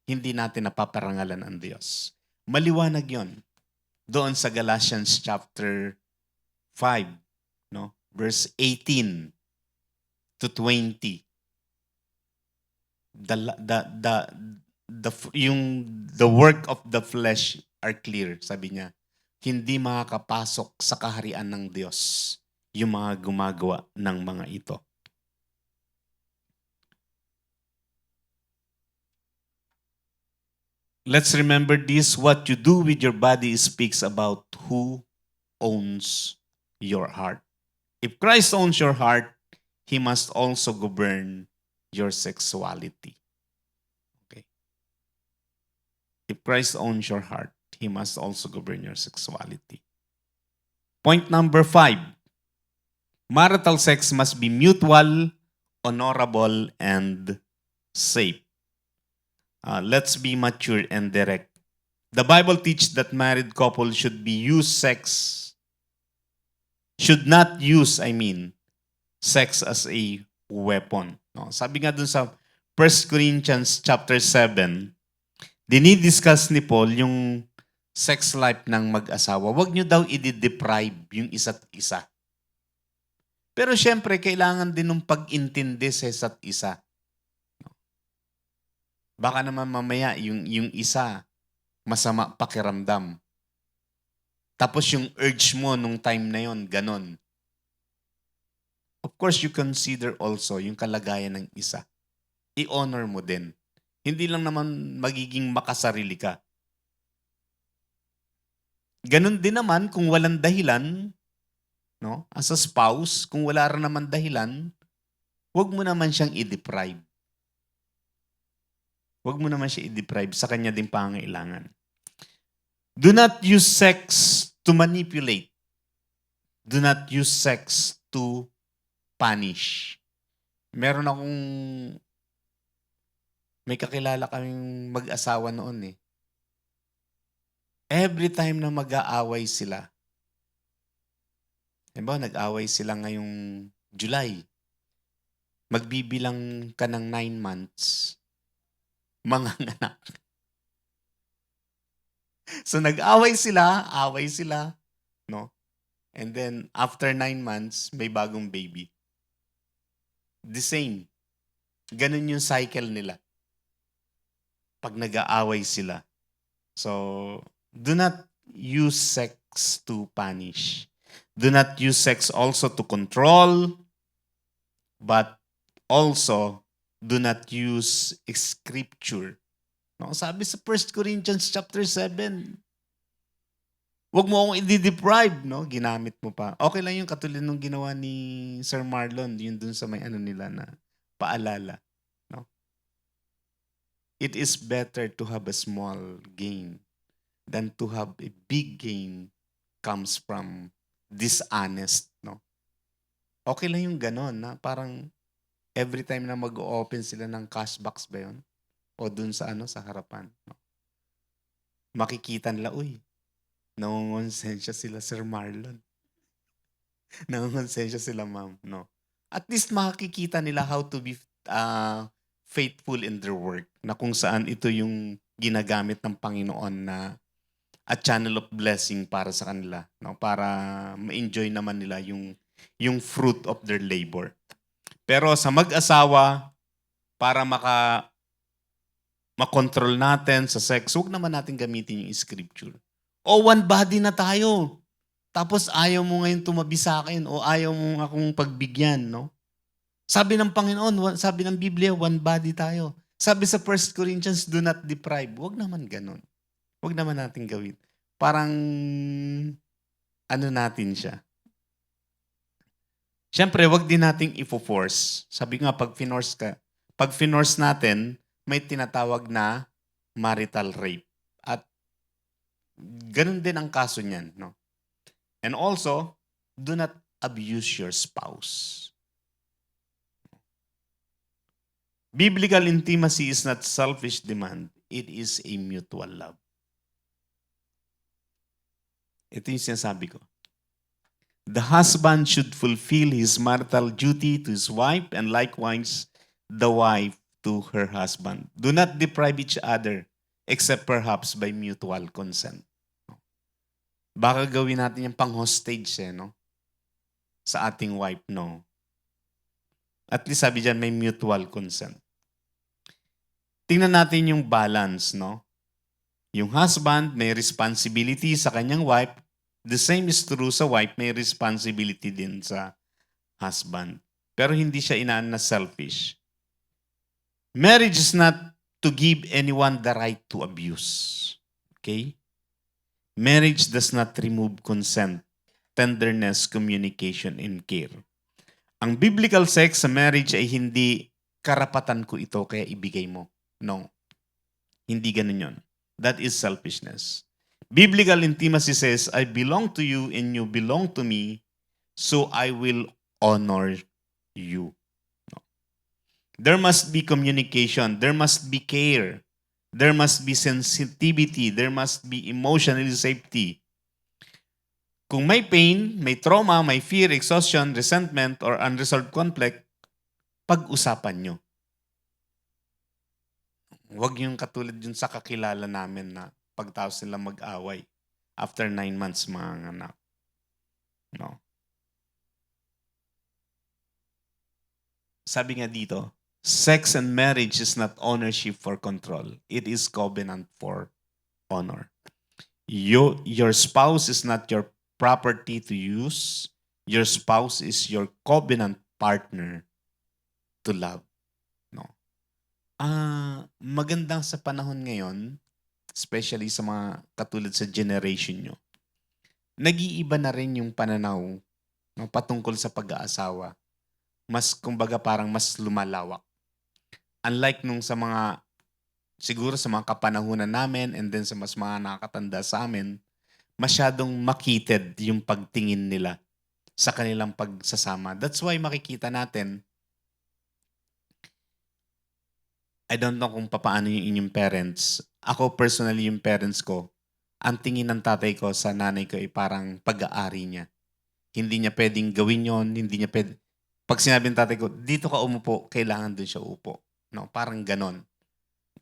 hindi natin napaparangalan ang Diyos. Maliwanag yon doon sa Galatians chapter 5, no? Verse 18 to 20. The work of the flesh are clear, sabi niya. Hindi makakapasok sa kaharian ng Diyos yung mga gumagawa ng mga ito. Let's remember this, what you do with your body speaks about who owns your heart. If Christ owns your heart, He must also govern your sexuality. Okay. If Christ owns your heart, He must also govern your sexuality. Point number 5. Marital sex must be mutual, honorable, and safe. Let's be mature and direct. The Bible teaches that married couples should be use sex should not use, sex as a weapon. No? Sabi nga dun sa 1 Corinthians chapter 7, dinidiscuss ni Paul yung sex life ng mag-asawa. Huwag nyo daw i-deprive yung isa't isa. Pero syempre, kailangan din ng pag-intindi sa isa't isa. Baka naman mamaya yung isa, masama pakiramdam. Tapos yung urge mo nung time na yon, ganon. Of course, you consider also yung kalagayan ng isa. I-honor mo din. Hindi lang naman magiging makasarili ka. Ganon din naman kung walang dahilan, no? As a spouse, kung wala rin naman dahilan, huwag mo naman siyang i-deprive. Huwag mo naman siya i-deprive sa kanya din pangailangan. Do not use sex to manipulate. Do not use sex to punish. May kakilala kaming mag-asawa noon eh. Every time na mag-aaway sila, nag-away sila ngayong July, magbibilang ka ng 9 months, manganganak. So nag-away sila, no? And then after 9 months, may bagong baby. The same. Ganun yung cycle nila. Pag nag-aaway sila. So, do not use sex to punish. Do not use sex also to control, but also do not use scripture. No, sabi sa 1 Corinthians chapter 7, huwag mo akong i-deprive, no? Ginamit mo pa. Okay lang yung katulad nung ginawa ni Sir Marlon, yun dun sa may nila na paalala. No? It is better to have a small gain than to have a big gain comes from dishonest, no? Okay lang yung ganon, na parang every time na mag-open sila ng cash box ba yun? O dun sa sa harapan. No? Makikita nila, nangongonsensya sila Sir Marlon. Nangongonsensya sila ma'am, no? At least makikita nila how to be faithful in their work, na kung saan ito yung ginagamit ng Panginoon na a channel of blessing para sa kanila, no? Para ma-enjoy naman nila yung fruit of their labor. Pero sa mag-asawa, para makontrol natin sa sex, huwag naman natin gamitin yung scripture. One body na tayo. Tapos ayaw mo ngayon tumabi sa akin o ayaw mo akong pagbigyan, no? Sabi ng Panginoon, sabi ng Biblia, one body tayo. Sabi sa 1 Corinthians, do not deprive. Huwag naman ganun. Huwag naman natin gawin. Parang, natin siya. Siyempre, huwag din nating i-force. Sabi nga, pag finorce natin, may tinatawag na marital rape. At ganun din ang kaso niyan, no? And also, do not abuse your spouse. Biblical intimacy is not selfish demand. It is a mutual love. Ito yung sinasabi ko. The husband should fulfill his marital duty to his wife and likewise the wife to her husband. Do not deprive each other except perhaps by mutual consent. Baka gawin natin yung pang-hostage no? Sa ating wife, no? At least sabi dyan, may mutual consent. Tingnan natin yung balance, no? Yung husband may responsibility sa kanyang wife. The same is true sa wife, may responsibility din sa husband. Pero hindi siya inaan na selfish. Marriage is not to give anyone the right to abuse. Okay? Marriage does not remove consent, tenderness, communication, and care. Ang biblical sex sa marriage ay hindi karapatan ko ito kaya ibigay mo. No. Hindi ganun yun. That is selfishness. Biblical intimacy says, I belong to you and you belong to me, so I will honor you. No. There must be communication. There must be care. There must be sensitivity. There must be emotional safety. Kung may pain, may trauma, may fear, exhaustion, resentment, or unresolved conflict, pag-usapan nyo. Huwag yung katulad yun sa kakilala namin na pagtapos sila mag-away after 9 months mga anak. No. Sabi nga dito, sex and marriage is not ownership for control. It is covenant for honor. Your spouse is not your property to use. Your spouse is your covenant partner to love. No. Magandang sa panahon ngayon, especially sa mga katulad sa generation nyo, nag-iiba na rin yung pananaw, no, patungkol sa pag-aasawa. Mas, kumbaga, parang mas lumalawak. Unlike nung sa mga, siguro sa mga kapanahunan namin and then sa mas mga nakakatanda sa amin, masyadong makitid yung pagtingin nila sa kanilang pagsasama. That's why makikita natin, I don't know kung paano yung inyong parents. Ako personally, yung parents ko, ang tingin ng tatay ko sa nanay ko ay parang pag-aari niya. Hindi niya pwedeng gawin yon, hindi niya pwedeng. Pag sinabi ng tatay ko, dito ka umupo, kailangan dun siya upo. No, parang ganon.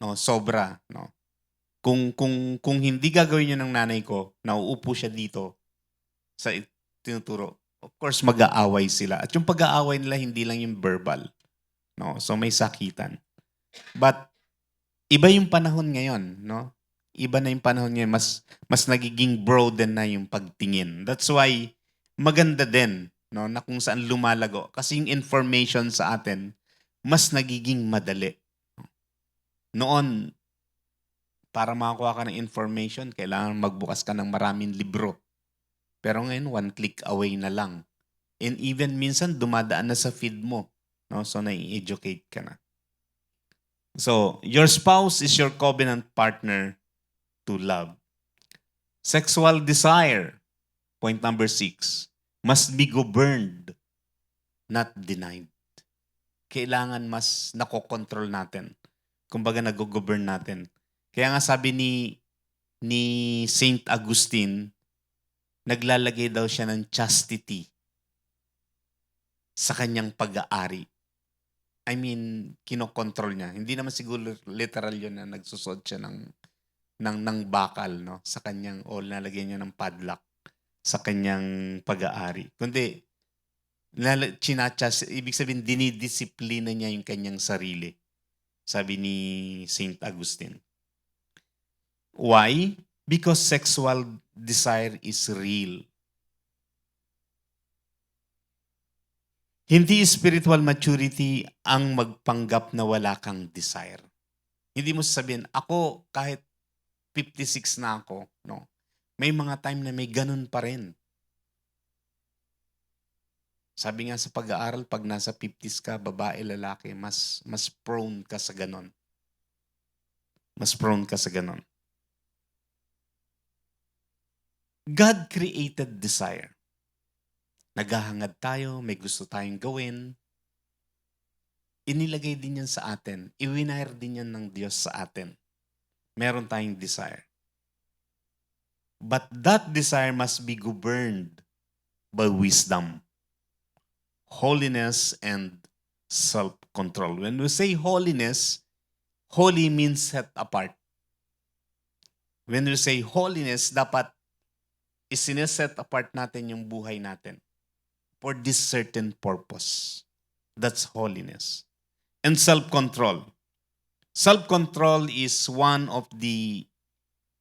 No, sobra, no. Kung hindi gagawin yun ng nanay ko, nauupo siya dito sa tinuturo, of course mag-aaway sila. At yung pag-aaway nila hindi lang yung verbal. No, so may sakitan. But iba yung panahon ngayon, no? Iba na yung panahon ngayon, mas nagiging broaden na yung pagtingin. That's why maganda din, no, na kung saan lumalago kasi yung information sa atin mas nagiging madali. Noon, para makakuha ka ng information, kailangan magbukas ka ng maraming libro. Pero ngayon, one click away na lang. And even minsan, dumadaan na sa feed mo. No? So, nai-educate ka na. So, your spouse is your covenant partner to love. Sexual desire, point number 6, must be governed, not denied. Kailangan mas nakokontrol natin. Kumbaga, nag-govern natin. Kaya nga sabi ni Saint Augustine, naglalagay daw siya ng chastity sa kanyang pag-aari. I mean, kinokontrol niya. Hindi naman siguro literal yun na nagsusod siya ng bakal, no, sa kanyang, o nalagay niya ng padlock sa kanyang pag-aari. Kundi, ibig sabihin, dinidisiplina niya yung kanyang sarili. Sabi ni Saint Augustine. Why? Because sexual desire is real. Hindi spiritual maturity ang magpanggap na wala kang desire. Hindi mo sasabihin, ako kahit 56 na ako, no, may mga time na may ganun pa rin. Sabi nga sa pag-aaral, pag nasa 50s ka, babae, lalaki, mas prone ka sa ganun. Mas prone ka sa ganun. God created desire. Naghahangad tayo, may gusto tayong gawin. Inilagay din yan sa atin. Iwinire din yan ng Diyos sa atin. Meron tayong desire. But that desire must be governed by wisdom, holiness, and self-control. When we say holiness, holy means set apart. When we say holiness, dapat isineset apart natin yung buhay natin for this certain purpose. That's holiness. And self-control. Self-control is one of the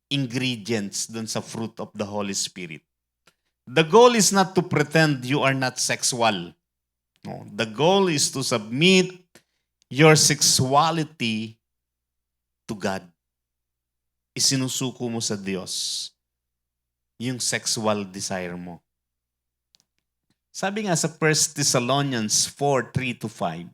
ingredients dun sa fruit of the Holy Spirit. The goal is not to pretend you are not sexual. No, the goal is to submit your sexuality to God. Isinusuko mo sa Diyos yung sexual desire mo. Sabi nga sa 1 Thessalonians 4:3-5,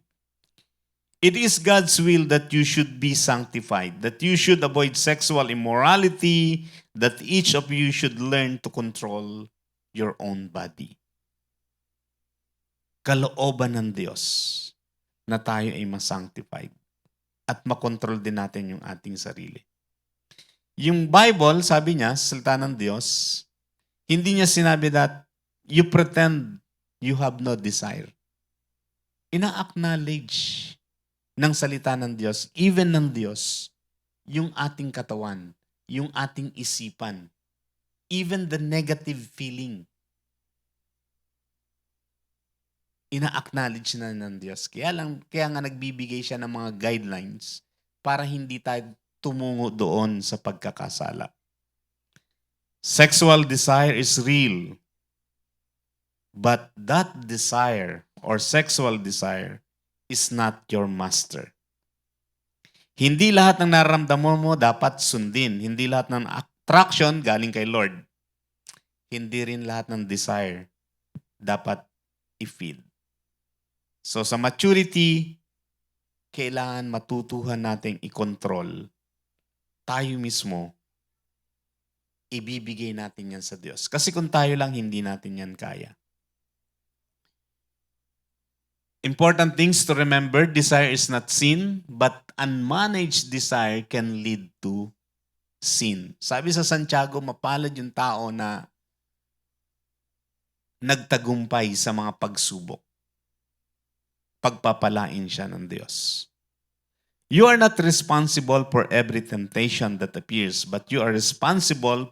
it is God's will that you should be sanctified, that you should avoid sexual immorality, that each of you should learn to control your own body. Kalooban ng Diyos na tayo ay ma-sanctified at makontrol din natin yung ating sarili. Yung Bible, sabi niya, salita ng Diyos, Hindi niya sinabi that you pretend you have no desire. Ina-acknowledge ng salita ng Diyos, even ng Diyos, yung ating katawan, yung ating isipan, even the negative feeling. Ina-acknowledge na ng Diyos. Kaya nga nagbibigay siya ng mga guidelines para hindi tayo tumungo doon sa pagkakasala. Sexual desire is real, but that desire or sexual desire is not your master. Hindi lahat ng nararamdaman mo dapat sundin. Hindi lahat ng attraction galing kay Lord. Hindi rin lahat ng desire dapat i-feed. So sa maturity, kailangan matutuhan nating i-control. Tayo mismo, ibibigay natin yan sa Diyos. Kasi kung tayo lang, hindi natin yan kaya. Important things to remember, desire is not sin, but unmanaged desire can lead to sin. Sabi sa Santiago, mapalad yung tao na nagtagumpay sa mga pagsubok. Pagpapalain siya ng Diyos. You are not responsible for every temptation that appears, but you are responsible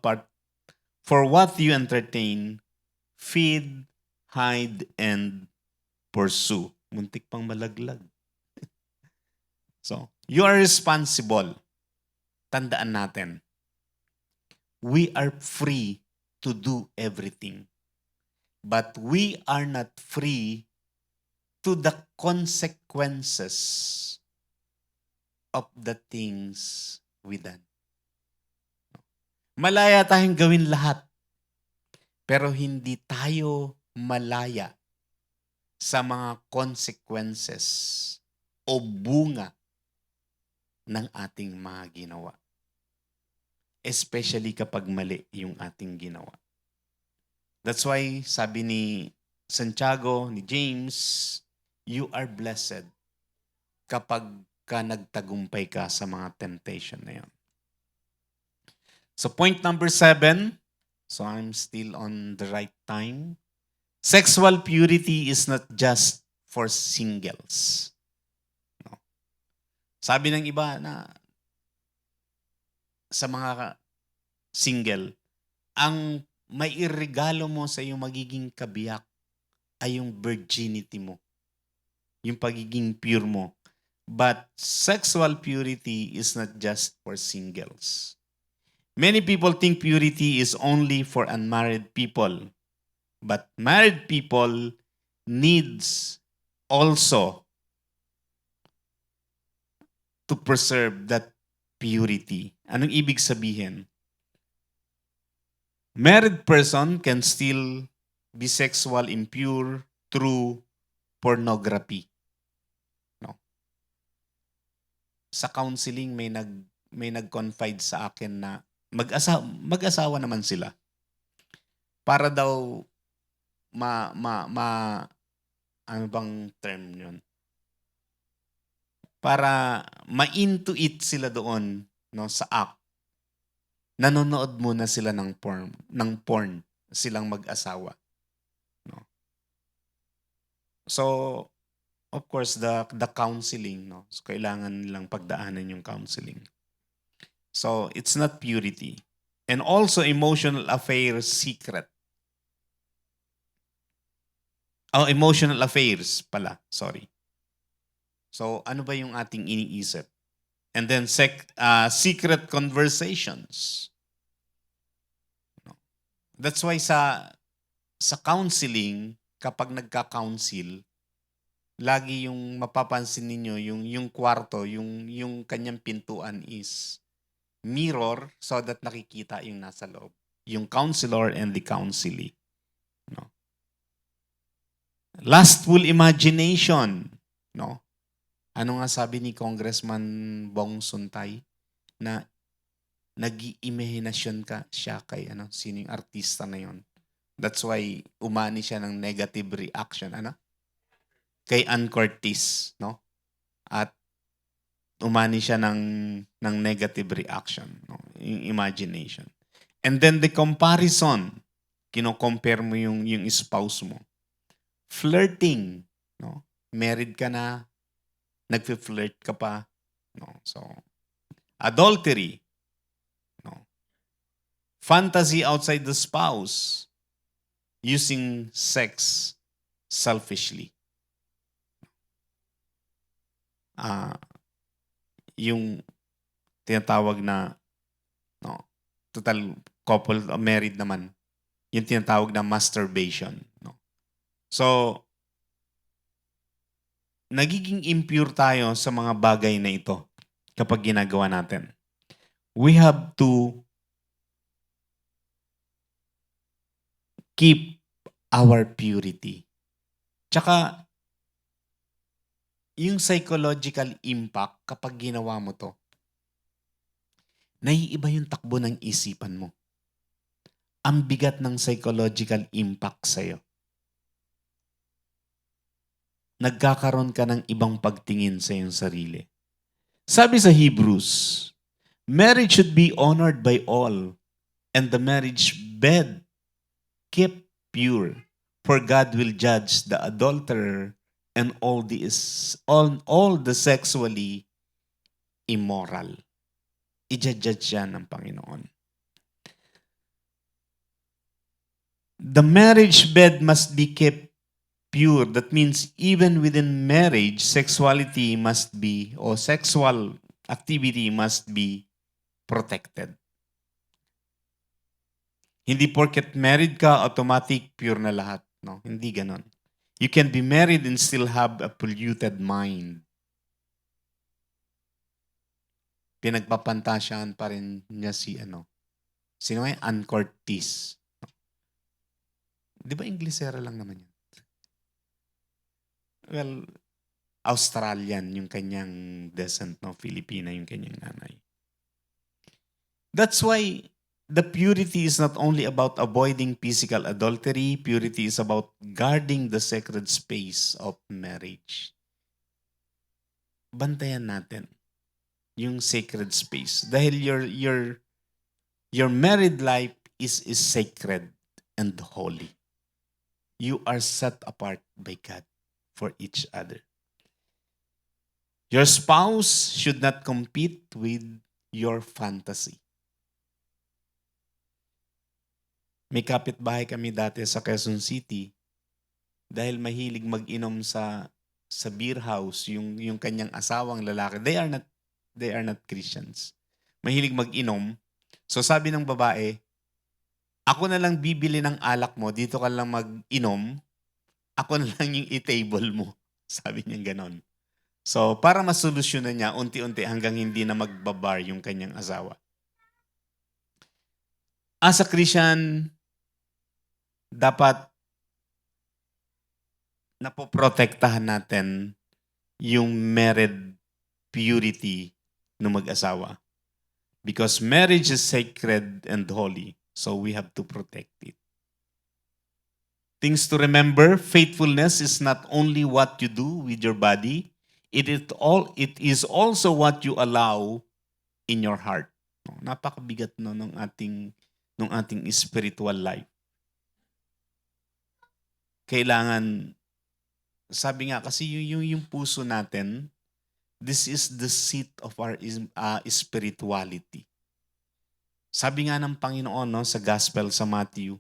for what you entertain, feed, hide, and pursue. Muntik pang malaglag. So, you are responsible. Tandaan natin. We are free to do everything. But we are not free to the consequences of the things we done. Malaya tayong gawin lahat. Pero hindi tayo malaya sa mga consequences o bunga ng ating mga ginawa. Especially kapag mali yung ating ginawa. That's why sabi ni Santiago, ni James, you are blessed kapag nagtagumpay ka sa mga temptation na yun. So point number 7, so I'm still on the right time. Sexual purity is not just for singles. No. Sabi ng iba na sa mga single, ang may irregalo mo sa iyong magiging kabiyak ay yung virginity mo. Yung pagiging pure mo. But sexual purity is not just for singles. Many people think purity is only for unmarried people. But married people needs also to preserve that purity. Anong ibig sabihin? Married person can still be sexual impure through pornography. No. Sa counseling may nag-confide sa akin na mag-asawa naman sila. Para daw ano bang term yun? Para ma-intuit sila doon, no, sa act. Nanonood muna sila ng porn silang mag-asawa. No. So, of course, the counseling, no, so kailangan nilang pagdaanan yung counseling. So, it's not purity. And also emotional affairs secret. Emotional affairs pala, sorry. So, ano ba yung ating iniisip? And then, secret conversations. No. That's why sa counseling, kapag nagka-counsel, lagi yung mapapansin ninyo, yung kwarto, yung kanyang pintuan is mirror so that nakikita yung nasa loob. Yung counselor and the counselee. No. Lustful imagination, no? Ano nga sabi ni Congressman Bong Suntay na nag-iimahinasyon siya kay sino yung artista na yon. That's why umani siya ng negative reaction kay Ann Curtis, no? At umani siya ng negative reaction, no? Yung imagination. And then the comparison. kino-compare mo yung spouse mo. Flirting, no? Married ka na, nagfi-flirt ka pa, no? So, adultery, no? Fantasy outside the spouse, using sex selfishly. Yung tinatawag na, no, total couple, married naman, yung tinatawag na masturbation. No? So, nagiging impure tayo sa mga bagay na ito kapag ginagawa natin. We have to keep our purity. Tsaka, yung psychological impact kapag ginawa mo to, naiiba yung takbo ng isipan mo. Ang bigat ng psychological impact sa'yo. Nagkakaroon ka ng ibang pagtingin sa iyong sarili. Sabi sa Hebrews, marriage should be honored by all, and the marriage bed kept pure, for God will judge the adulterer and all the sexually immoral. I-judge yan ng Panginoon. The marriage bed must be kept pure. That means even within marriage, sexuality must be, or sexual activity must be protected. Hindi porket married ka, automatic pure na lahat. No, hindi ganon. You can be married and still have a polluted mind. Pinagpapantasyahan pa rin niya si sino nga Ann Curtis. Di ba Inglesera lang naman yun? Well, Australian yung kanyang descent, no? Filipina yung kanyang nanay. That's why the purity is not only about avoiding physical adultery, purity is about guarding the sacred space of marriage. Bantayan natin yung sacred space. Dahil your married life is sacred and holy. You are set apart by God for each other. Your spouse should not compete with your fantasy. May kapitbahay kami dati sa Quezon City dahil mahilig mag-inom sa beer house yung kanyang asawang lalaki. They are not Christians. Mahilig mag-inom. So sabi ng babae, ako na lang bibili ng alak mo, dito ka lang mag-inom, ako na lang yung i-table mo. Sabi niya ganon. So, para masolusyonan niya, unti-unti hanggang hindi na magbabar yung kanyang asawa. As a Christian, dapat napoprotektahan natin yung married purity ng mag-asawa. Because marriage is sacred and holy, so we have to protect it. Things to remember, faithfulness is not only what you do with your body, it is also what you allow in your heart. Napakabigat nung ating spiritual life. Kailangan, sabi nga kasi yung puso natin, this is the seat of our spirituality. Sabi nga ng Panginoon sa Gospel sa Matthew,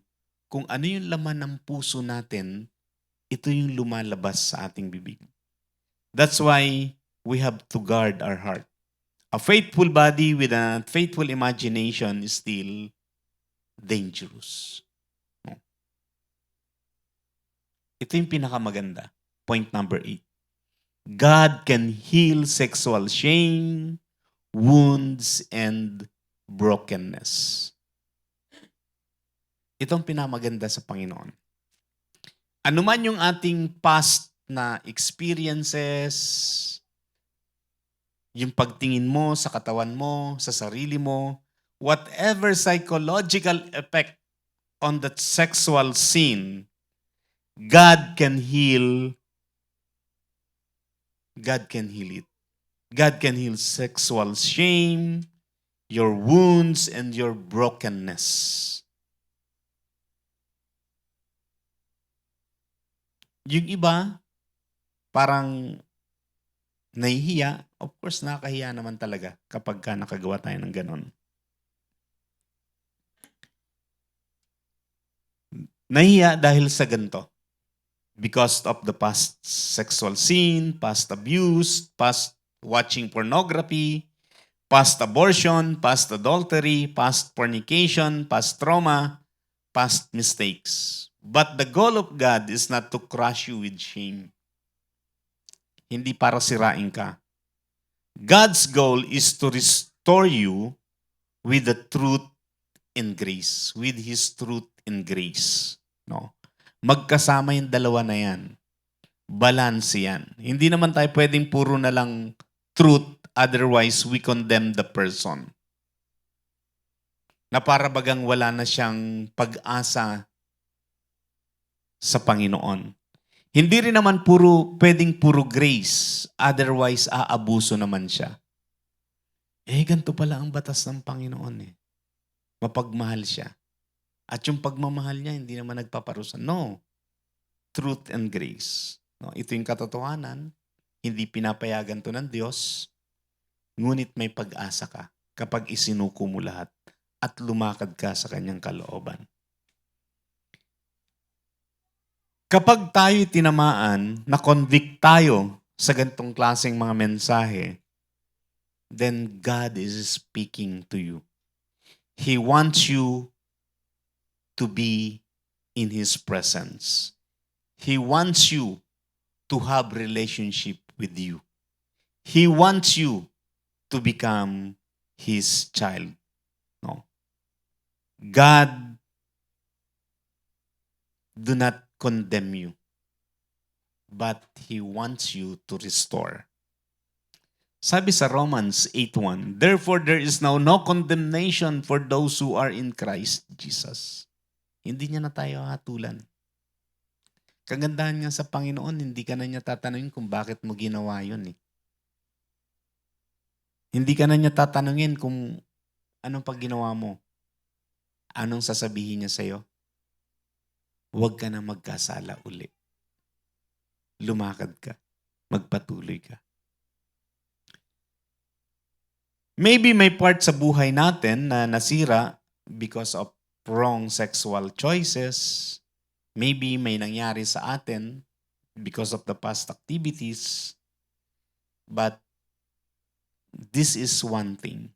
kung ano yung laman ng puso natin, ito yung lumalabas sa ating bibig. That's why we have to guard our heart. A faithful body with a faithful imagination is still dangerous. Ito yung pinakamaganda. Point number 8. God can heal sexual shame, wounds, and brokenness. Itong pinamaganda sa Panginoon. Ano man yung ating past na experiences, yung pagtingin mo sa katawan mo, sa sarili mo, whatever psychological effect on that sexual sin, God can heal. God can heal it. God can heal sexual shame, your wounds, and your brokenness. Yung iba, parang nahihiya. Of course, nakakahiya naman talaga kapag ka nakagawa tayo ng ganon. Nahihiya dahil sa ganito. Because of the past sexual sin, past abuse, past watching pornography, past abortion, past adultery, past fornication, past trauma, past mistakes. But the goal of God is not to crush you with shame. Hindi para sirain ka. God's goal is to restore you with the truth and grace. With His truth and grace. No? Magkasama yung dalawa na yan. Balance yan. Hindi naman tayo pwedeng puro na lang truth, otherwise we condemn the person. Na para bagang wala na siyang pag-asa sa Panginoon. Hindi rin naman pwedeng puro grace, otherwise aabuso naman siya. Ganito pala ang batas ng Panginoon eh. Mapagmahal siya. At yung pagmamahal niya, hindi naman nagpaparusa. No. Truth and grace. No, ito yung katotohanan. Hindi pinapayagan to ng Diyos. Ngunit may pag-asa ka kapag isinuko mo lahat at lumakad ka sa kanyang kalooban. Kapag tayo tinamaan, na-convict tayo sa ganitong klaseng mga mensahe, then God is speaking to you. He wants you to be in His presence. He wants you to have relationship with you. He wants you to become His child. No. God do not condemn you, but He wants you to restore. Sabi sa Romans 8:1, therefore there is now no condemnation for those who are in Christ Jesus. Hindi niya na tayo hatulan. Kagandahan nga sa Panginoon, hindi ka na niya tatanungin kung bakit mo ginawa yun eh. Hindi ka na niya tatanungin kung anong pag ginawa mo. Anong sasabihin niya sa'yo? Huwag ka na magkasala uli. Lumakad ka. Magpatuloy ka. Maybe may part sa buhay natin na nasira because of wrong sexual choices. Maybe may nangyari sa atin because of the past activities. But this is one thing.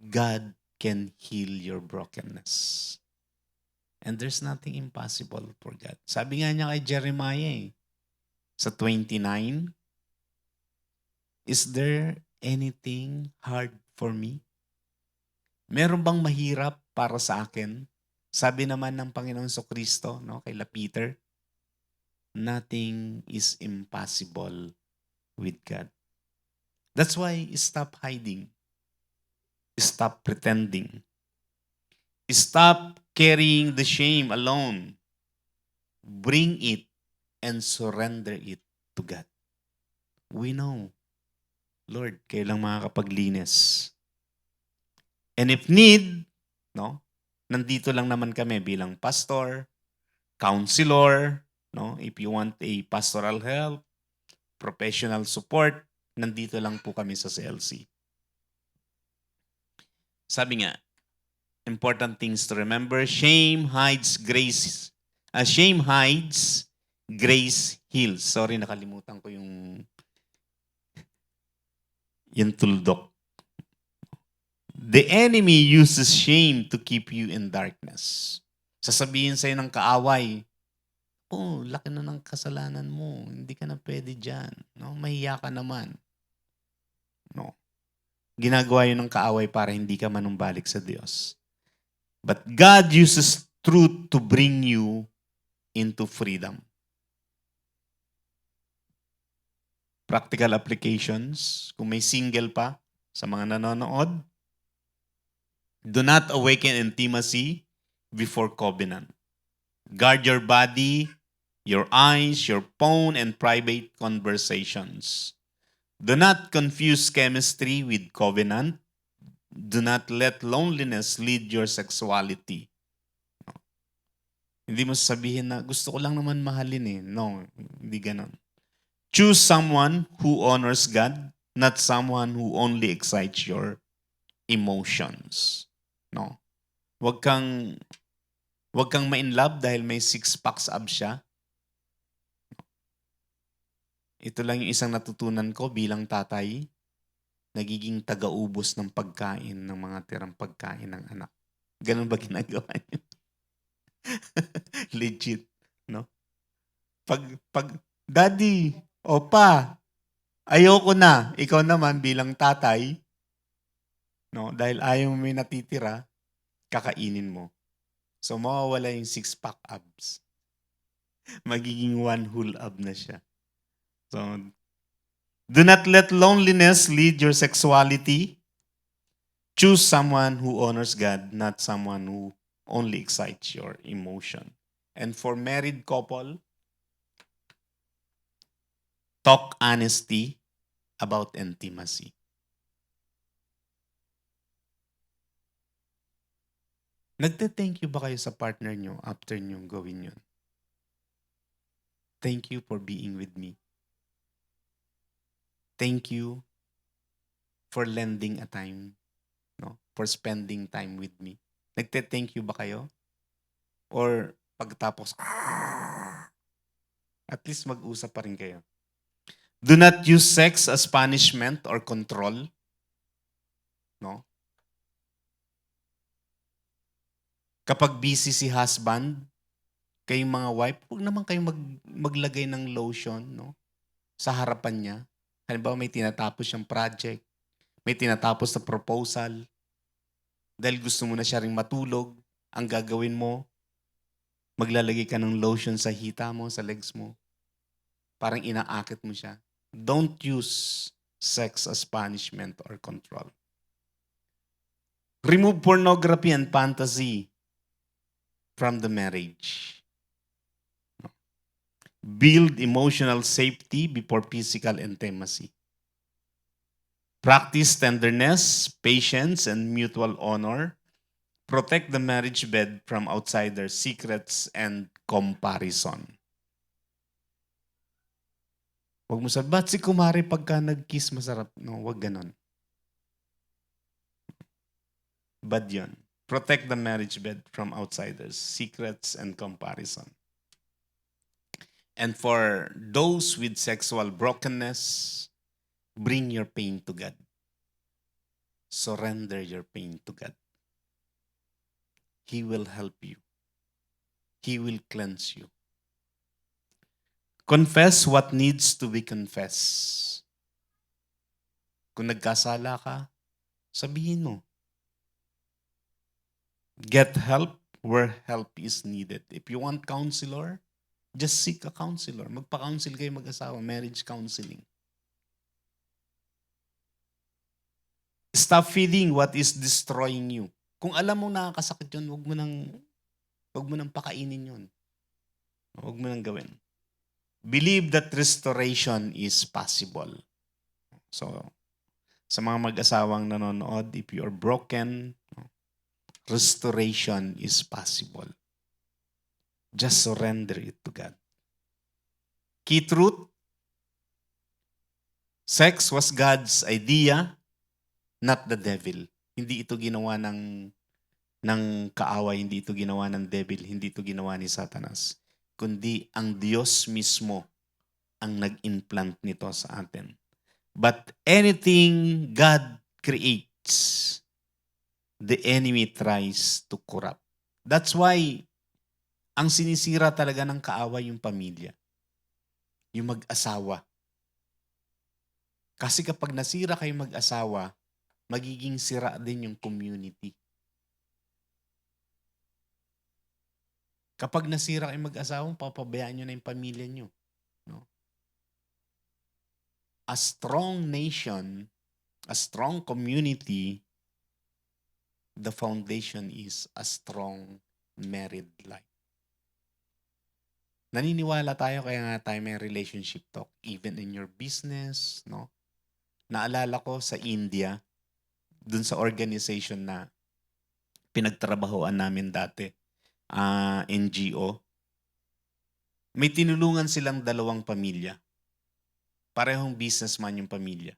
God can heal your brokenness. And there's nothing impossible for God. Sabi nga niya kay Jeremiah sa 29, is there anything hard for me? Meron bang mahirap para sa akin? Sabi naman ng Panginoon Kristo, no, kay Peter, nothing is impossible with God. That's why stop hiding. Stop pretending. Stop carrying the shame alone. Bring it and surrender it to God. We know, Lord, kayo lang makakapaglinis. And if need, no, nandito lang naman kami bilang pastor, counselor, no, if you want a pastoral help, professional support, nandito lang po kami sa CLC. Sabi nga, important things to remember, shame hides grace. Shame hides, grace heals. Sorry, nakalimutan ko yung tuldok. The enemy uses shame to keep you in darkness. Sasabihin sa'yo ng kaaway, laki na ng kasalanan mo. Hindi ka na pwede dyan. No? Mahiya ka naman. No. Ginagawa yun ng kaaway para hindi ka manumbalik sa Diyos. But God uses truth to bring you into freedom. Practical applications. Kung may single pa sa mga nanonood, do not awaken intimacy before covenant. Guard your body, your eyes, your phone, and private conversations. Do not confuse chemistry with covenant. Do not let loneliness lead your sexuality. Hindi mo sasabihin na, gusto ko lang naman mahalin eh. No, hindi ganon. Choose someone who honors God, not someone who only excites your emotions. No. Huwag kang ma-in love dahil may six packs abs siya. Ito lang yung isang natutunan ko bilang tatay, nagiging taga-ubos ng pagkain ng mga tirang pagkain ng anak. Ganun ba ginagawa niyo? Legit, no? Pag daddy, opa, ayoko na. Ikaw naman bilang tatay, no? Dahil ayaw mo may natitira, kakainin mo. So mawawala yung six-pack abs. Magiging one whole ab na siya. So, do not let loneliness lead your sexuality. Choose someone who honors God, not someone who only excites your emotion. And for married couple, talk honesty about intimacy. Nagte-thank you ba kayo sa partner nyo after nyo gawin yun? Thank you for being with me. Thank you for lending a time, no? For spending time with me. Nagte-thank you ba kayo? Or pagtapos, at least mag-usap pa rin kayo. Do not use sex as punishment or control. No? Kapag busy si husband, kayong mga wife, huwag naman kayong maglagay ng lotion, no? Sa harapan niya. Halimbawa may tinatapos siyang project, may tinatapos na proposal, dahil gusto mo na siya ring matulog, ang gagawin mo, maglalagay ka ng lotion sa hita mo, sa legs mo. Parang inaakit mo siya. Don't use sex as punishment or control. Remove pornography and fantasy from the marriage. Build emotional safety before physical intimacy. Practice tenderness, patience, and mutual honor. Protect the marriage bed from outsiders' secrets and comparison. Huwag mo sabihin, ba't si kumari pagka nag-kiss masarap? No, huwag ganon. Bad yun. Protect the marriage bed from outsiders, secrets, and comparison. And for those with sexual brokenness, bring your pain to God. Surrender your pain to God. He will help you. He will cleanse you. Confess what needs to be confessed. Kung nagkasala ka, sabihin mo. Get help where help is needed. If you want counselor, just seek a counselor. Magpa-counsel kayo mag-asawa, marriage counseling. Stop feeding what is destroying you. Kung alam mo nakakasakit yun, huwag mo nang pakainin yun. Huwag mo nang gawin. Believe that restoration is possible. So, sa mga mag-asawang nanonood, if you are broken, restoration is possible. Just surrender it to God. Key truth, sex was God's idea, not the devil. Hindi ito ginawa ng kaaway, hindi ito ginawa ng devil, hindi ito ginawa ni Satanas. Kundi ang Diyos mismo ang nag-implant nito sa atin. But anything God creates, the enemy tries to corrupt. That's why ang sinisira talaga ng kaaway yung pamilya. Yung mag-asawa. Kasi kapag nasira kayong mag-asawa, magiging sira din yung community. Kapag nasira kayong mag-asawa, papabayaan nyo na yung pamilya nyo. No? A strong nation, a strong community, the foundation is a strong married life. Naniniwala tayo, kaya nga tayo may relationship talk, even in your business, no? Naalala ko sa India, dun sa organization na pinagtrabahoan namin dati, NGO. May tinulungan silang 2 pamilya. Parehong businessman yung pamilya.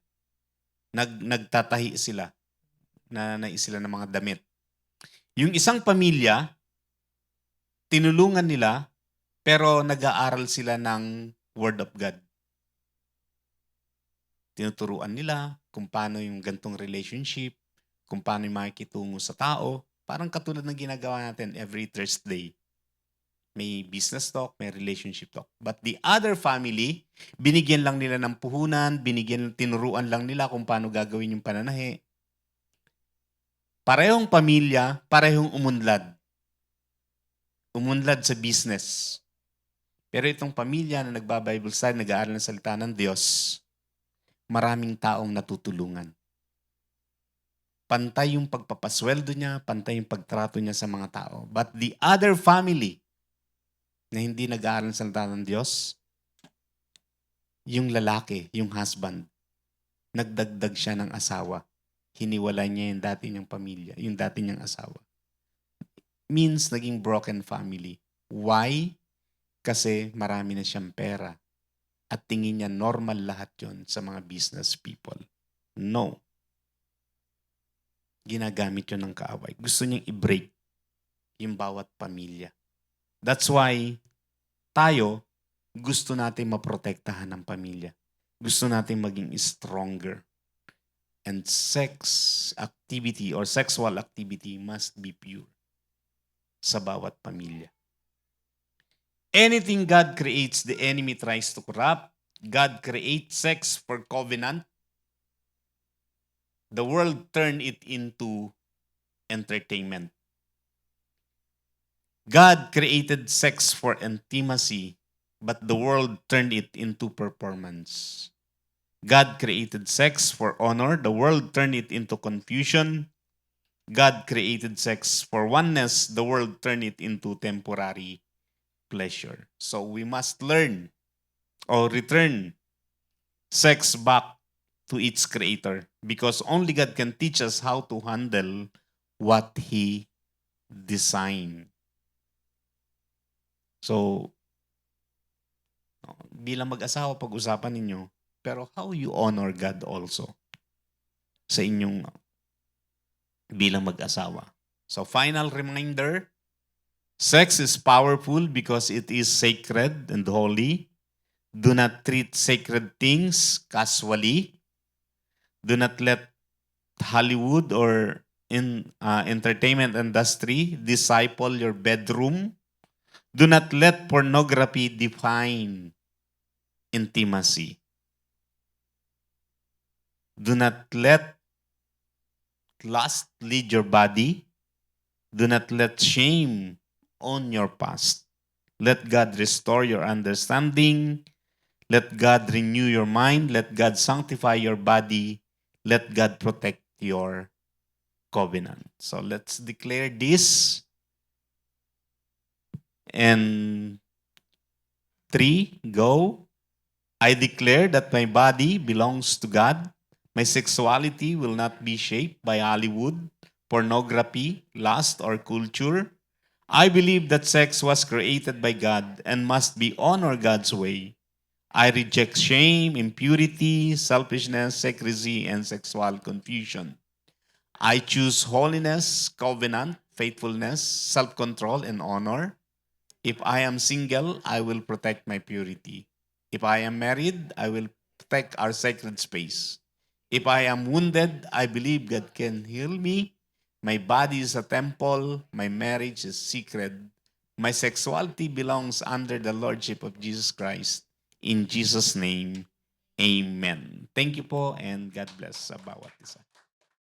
Nagtatahi sila. Nais sila ng mga damit. Yung isang pamilya, tinulungan nila, pero nag-aaral sila ng Word of God. Tinuturuan nila kung paano yung gantong relationship, kung paano yung makikitungo sa tao. Parang katulad ng ginagawa natin every Thursday. May business talk, may relationship talk. But the other family, binigyan lang nila ng puhunan, tinuruan lang nila kung paano gagawin yung pananahe. Parehong pamilya, parehong umunlad. Umunlad sa business. Pero itong pamilya na nagba-Bible study, nag-aaral ng salita ng Diyos, maraming taong natutulungan. Pantay yung pagpapasweldo niya, pantay yung pagtrato niya sa mga tao. But the other family na hindi nag-aaral ng salita ng Diyos, yung lalaki, yung husband, nagdagdag siya ng asawa. Hiniwalay niya yung dati niyang pamilya, yung dati niyang asawa. Means naging broken family. Why? Kasi marami na siyang pera. At tingin niya normal lahat yon sa mga business people. No. Ginagamit yon ng kaaway. Gusto niyang i-break yung bawat pamilya. That's why tayo gusto natin maprotektahan ng pamilya. Gusto natin maging stronger. And sex activity or sexual activity must be pure sa bawat pamilya. Anything God creates, the enemy tries to corrupt. God creates sex for covenant. The world turned it into entertainment. God created sex for intimacy, but the world turned it into performance. God created sex for honor. The world turned it into confusion. God created sex for oneness. The world turned it into temporary pleasure. So we must learn or return sex back to its creator because only God can teach us how to handle what He designed. So, bilang mag-asawa, pag-usapan ninyo, pero how you honor God also sa inyong bilang mag-asawa. So, final reminder, sex is powerful because it is sacred and holy. Do not treat sacred things casually. Do not let Hollywood or entertainment industry disciple your bedroom. Do not let pornography define intimacy. Do not let lust lead your body. Do not let shame own your past. Let God restore your understanding. Let God renew your mind. Let God sanctify your body. Let God protect your covenant. So let's declare this. And 3, go. I declare that my body belongs to God. My sexuality will not be shaped by Hollywood, pornography, lust, or culture. I believe that sex was created by God and must be honored God's way. I reject shame, impurity, selfishness, secrecy, and sexual confusion. I choose holiness, covenant, faithfulness, self-control, and honor. If I am single, I will protect my purity. If I am married, I will protect our sacred space. If I am wounded, I believe God can heal me. My body is a temple. My marriage is sacred. My sexuality belongs under the lordship of Jesus Christ. In Jesus' name, amen. Thank you po and God bless sa bawat isa.